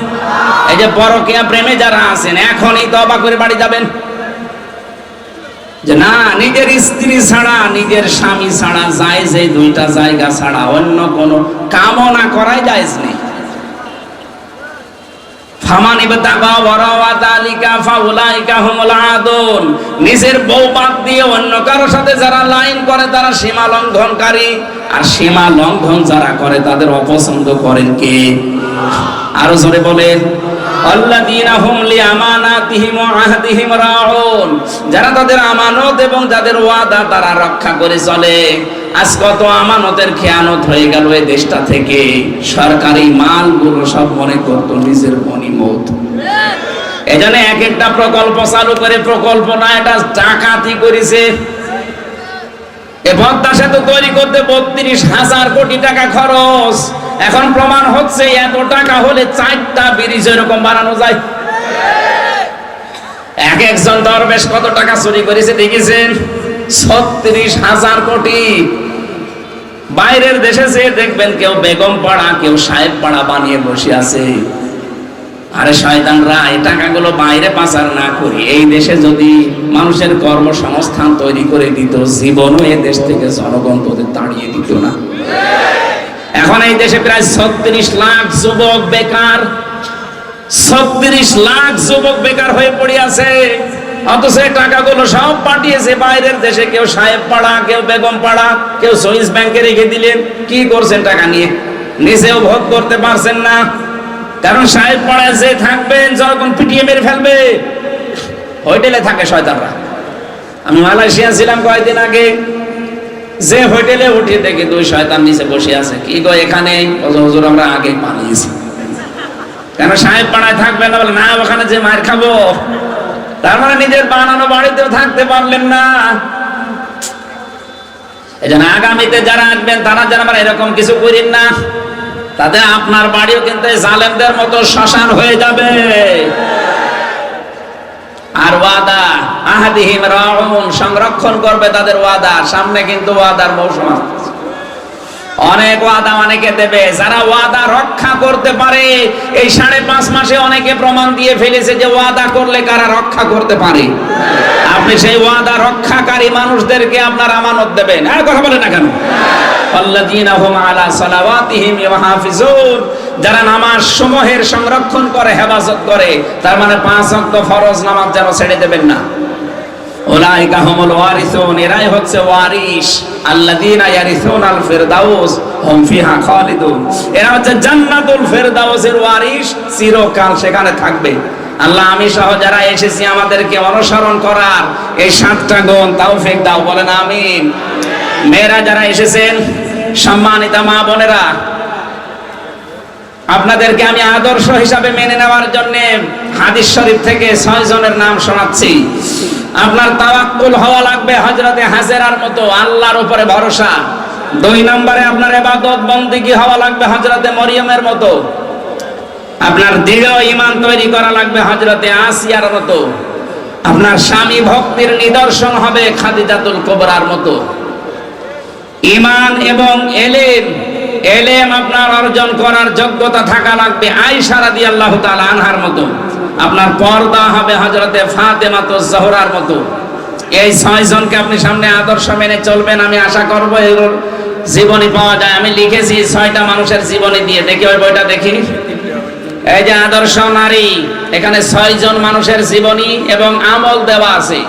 এই যে পরকীয়া প্রেমে যারা আছেন, এখনই তওবা করে বাড়ি যাবেন, যে না, নিজের স্ত্রী ছাড়া, নিজের স্বামী ছাড়া, জায়েজ এই 2টা জায়গা ছাড়া অন্য কোনো কামনা করাই জায়েজ নেই। ফামান ইবতাগা ওয়ারা যালিকা ফাউলাইকা হুমুল আদুন। নিজের বউ বাদ দিয়ে অন্য কারোর সাথে যারা লাইন করে তারা সীমা লঙ্ঘনকারী, আর সীমা লঙ্ঘন যারা করে তাদের অপছন্দ করেন কে? আরো জোরে বলেন, আল্লাযীনা হুম লিআমানাতিহিম ওয়া আহদিহিম রাউন। যারা তাদের আমানত এবং যাদের ওয়াদা তারা রক্ষা করে চলে। আজ কত আমানতের খেয়ানত হয়ে গেল এই দেশটা থেকে। সরকারি মালগুলো সব মনে করতো নিজের গনিমত। এজন্য এক একটা প্রকল্প চালু করে, প্রকল্প না, এটা ডাকাতি করেছে। এ পদ্মা সেতু তৈরি করতে ৩২,০০০ কোটি টাকা খরচ। এখন প্রমাণ হচ্ছে এত টাকা হলে 4টা ব্রিজ এরকম বানানো যায়। এক একজন দরবেশ কত টাকা চুরি করেছে দেখেছেন? ৩৬,০০০ কোটি। বাইরের দেশে যে দেখবেন কেউ বেগম পাড়া, কেউ সাহেব পাড়া বানিয়ে বসে আছে। আরে শয়তানরা, এই টাকাগুলো বাইরে পাচার না করে এই দেশে যদি মানুষের কর্মসংস্থান তৈরি করে দিত, জীবনও এই দেশ থেকে জনগণ তোদের তাড়িয়ে দিত না। এখন এই দেশে প্রায় ৩৬ লাখ যুবক বেকার। ৩৬ লাখ যুবক বেকার হয়ে পড়ে আছে। অথচ এই টাকাগুলো সব পাঠিয়েছে বাইরের দেশে, কেউ সাহেব পাড়া, কেউ বেগম পাড়া, কেউ সুইস ব্যাংকে রেখে দিলেন। কি করছেন টাকা নিয়ে? নিজেও ভোগ করতে পারছেন না, কারণ সাহেব পাড়ায় যে থাকবেন যখন পিটিয়ে মেরে ফেলবে। হোটেলে থাকে শয়তানরা। আমি মালয়েশিয়া ছিলাম কয়েকদিন আগে, যে হোটেলে উঠি দেখি 2 শয়তান নিচে বসে আছে। কি গো এখানে? হুজুর আমরা আগে পালিয়েছি। কেন সাহেব পাড়ায় থাকবেন না? বলে না, ওখানে যে মার খাবো। তার মানে নিজের বানানো বাড়িতেও থাকতে পারলেন না। এই জন্য আগামীতে যারা আসবেন তারা যেন আমরা এরকম কিছু করেন না, তাতে আপনার বাড়িও কিন্তু জালেমদের মতো শ্মশান হয়ে যাবে। আর ওয়াদা আহাদিহিম রাউন, সংরক্ষণ করবে তাদের ওয়াদা। সামনে কিন্তু ওয়াদার মৌসুম আসছে, অনেক ওয়াদা অনেকে দেবে। যারা ওয়াদা রক্ষা করতে পারে, এই 5.5 মাসে অনেকে প্রমাণ দিয়ে ফেলেছে যে ওয়াদা করলে কারা রক্ষা করতে পারে। আপনি সেই ওয়াদা রক্ষাকারী মানুষদেরকে আপনার আমানত দেবেন। আর কথা বলেন না কেন? আল্লাযীনা হুম আলা সালাওয়াতিহিম ইউহাফিজুন, যারা নামাজ সমূহের সংরক্ষণ করে, হেফাজত করে। তার মানে 5 ওয়াক্ত ফরজ নামাজ যেন ছেড়ে দেবেন না। উলাইকা হুমুল ওয়ারিসুন, এরাই হচ্ছে ওয়ারিস। আল্লাযীনা ইয়ারিসুনাল ফিরদাউস হুম ফিহা খালিদুন, এরা হচ্ছে জান্নাতুল ফিরদাউসের ওয়ারিস, চিরকাল সেখানে থাকবে। আল্লাহ আমি সহ যারা এসেছি আমাদেরকে অনুসরণ করার এই 7টা গুণ তৌফিক দাও, বলেন আমিন। মেয়েরা যারা এসেছেন, সম্মানিতা মা বোনেরা, আপনাদেরকে আমি আদর্শ হিসাবে মেনে নেওয়ার জন্য হাদিস শরীফ থেকে 6 জনের নাম শোনাচ্ছি। আপনার তাওয়াক্কুল হওয়া লাগবে হযরতে হাজেরার মতো, আল্লাহর উপরে ভরসা। 2 নম্বরে আপনার ইবাদত বন্দেগী হওয়া লাগবে হযরতে মরিয়মের মতো। আপনার দৃঢ় ঈমান তৈরি করা লাগবে হযরতে আসিয়ার মতো। আপনার স্বামী ভক্তির নিদর্শন হবে খাদিজাতুল কুবরার মতো। ঈমান এবং এলেম আপনার অর্জন করার যোগ্যতা থাকা লাগবে আয়েশা রাদিয়াল্লাহু তাআলা আনহার মতো। আপনার পর্দা হবে হযরতে ফাতেমাতুজ জোহরার মতো। এই 6 জনকে আপনি সামনে আদর্শ মেনে চলবেন। আমি আশা করব এর জীবনী পাওয়া যায়। আমি লিখেছি 6টা মানুষের জীবনী দিয়ে, দেখি ওই বইটা দেখি। এই যে আদর্শ নারী, এখানে 6 জন মানুষের জীবনী এবং আমল দেওয়া আছে।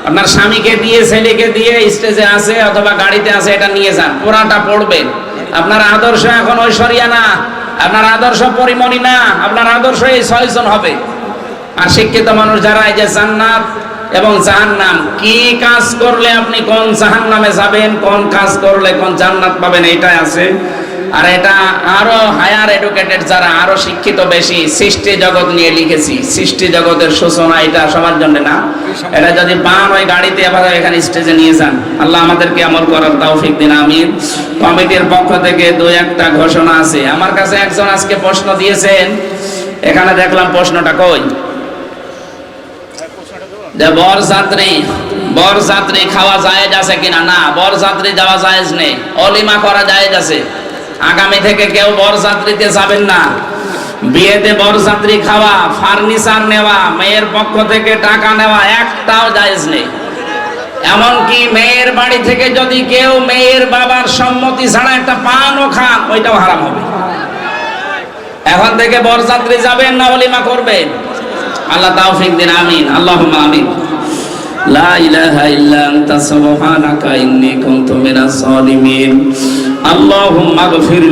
আপনার স্বামীকে দিয়ে, ছেলেকে দিয়ে স্টেজে আছে অথবা গাড়িতে আছে, এটা নিয়ে যান, পুরাটা পড়বেন। আপনার আদর্শ এখন ঐশ্বরিয়া না, আপনার আদর্শ পরিমণি না, আপনার আদর্শ এই 6 জন হবে। আর শিক্ষিত মানুষ যারা, এই যে জান্নাত এবং জাহান্নাম, কি কাজ করলে আপনি কোন জাহান্নামে যাবেন, কোন কাজ করলে কোন জান্নাত পাবেন, এটাই আছে। আর এটা আরো হায়ার এডুকেটেড যারা, আরো শিক্ষিত বেশি, সৃষ্টি জগৎ নিয়ে লিখেছি। সৃষ্টি জগতের সূচনা, এটা সবার জন্য না। এটা যদি পান ওই গাড়িতে আবার এখানে স্টেজে নিয়ে যান। আল্লাহ আমাদেরকে আমল করার তৌফিক দিন, আমিন। কমিটির পক্ষ থেকে 2-1টা ঘোষণা আছে। আমার কাছে একজন আজকে প্রশ্ন দিয়েছেন, এখানে দেখলাম প্রশ্নটা কই, যে বরযাত্রী খাওয়া জায়েজ আছে কিনা। না, বরযাত্রী যাওয়া জায়েজ নেই, অলিমা করা জায়েজ আছে। আগামী থেকে কেউ বরযাত্রীতে যাবেন না। বিয়েতে বরযাত্রী খাওয়া, ফার্নিচার নেওয়া, মেয়ের পক্ষ থেকে টাকা নেওয়া, একটাও জায়েজ নেই। এমনকি মেয়ের বাড়ি থেকে যদি কেউ মেয়ের বাবার সম্মতি ছাড়া একটা পানও খান, ওইটাও হারাম হবে। এখন থেকে বরযাত্রী যাবেন না, অলিমা করবেন। আল্লাহ তৌফিক দিন, আমিন, আল্লাহুম্মা আমিন। লা ইলাহা ইল্লা আনতা সুবহানাকা ইন্নী কুনতু মিনাজ জালিমিন। আল্লাহুম্মা গফির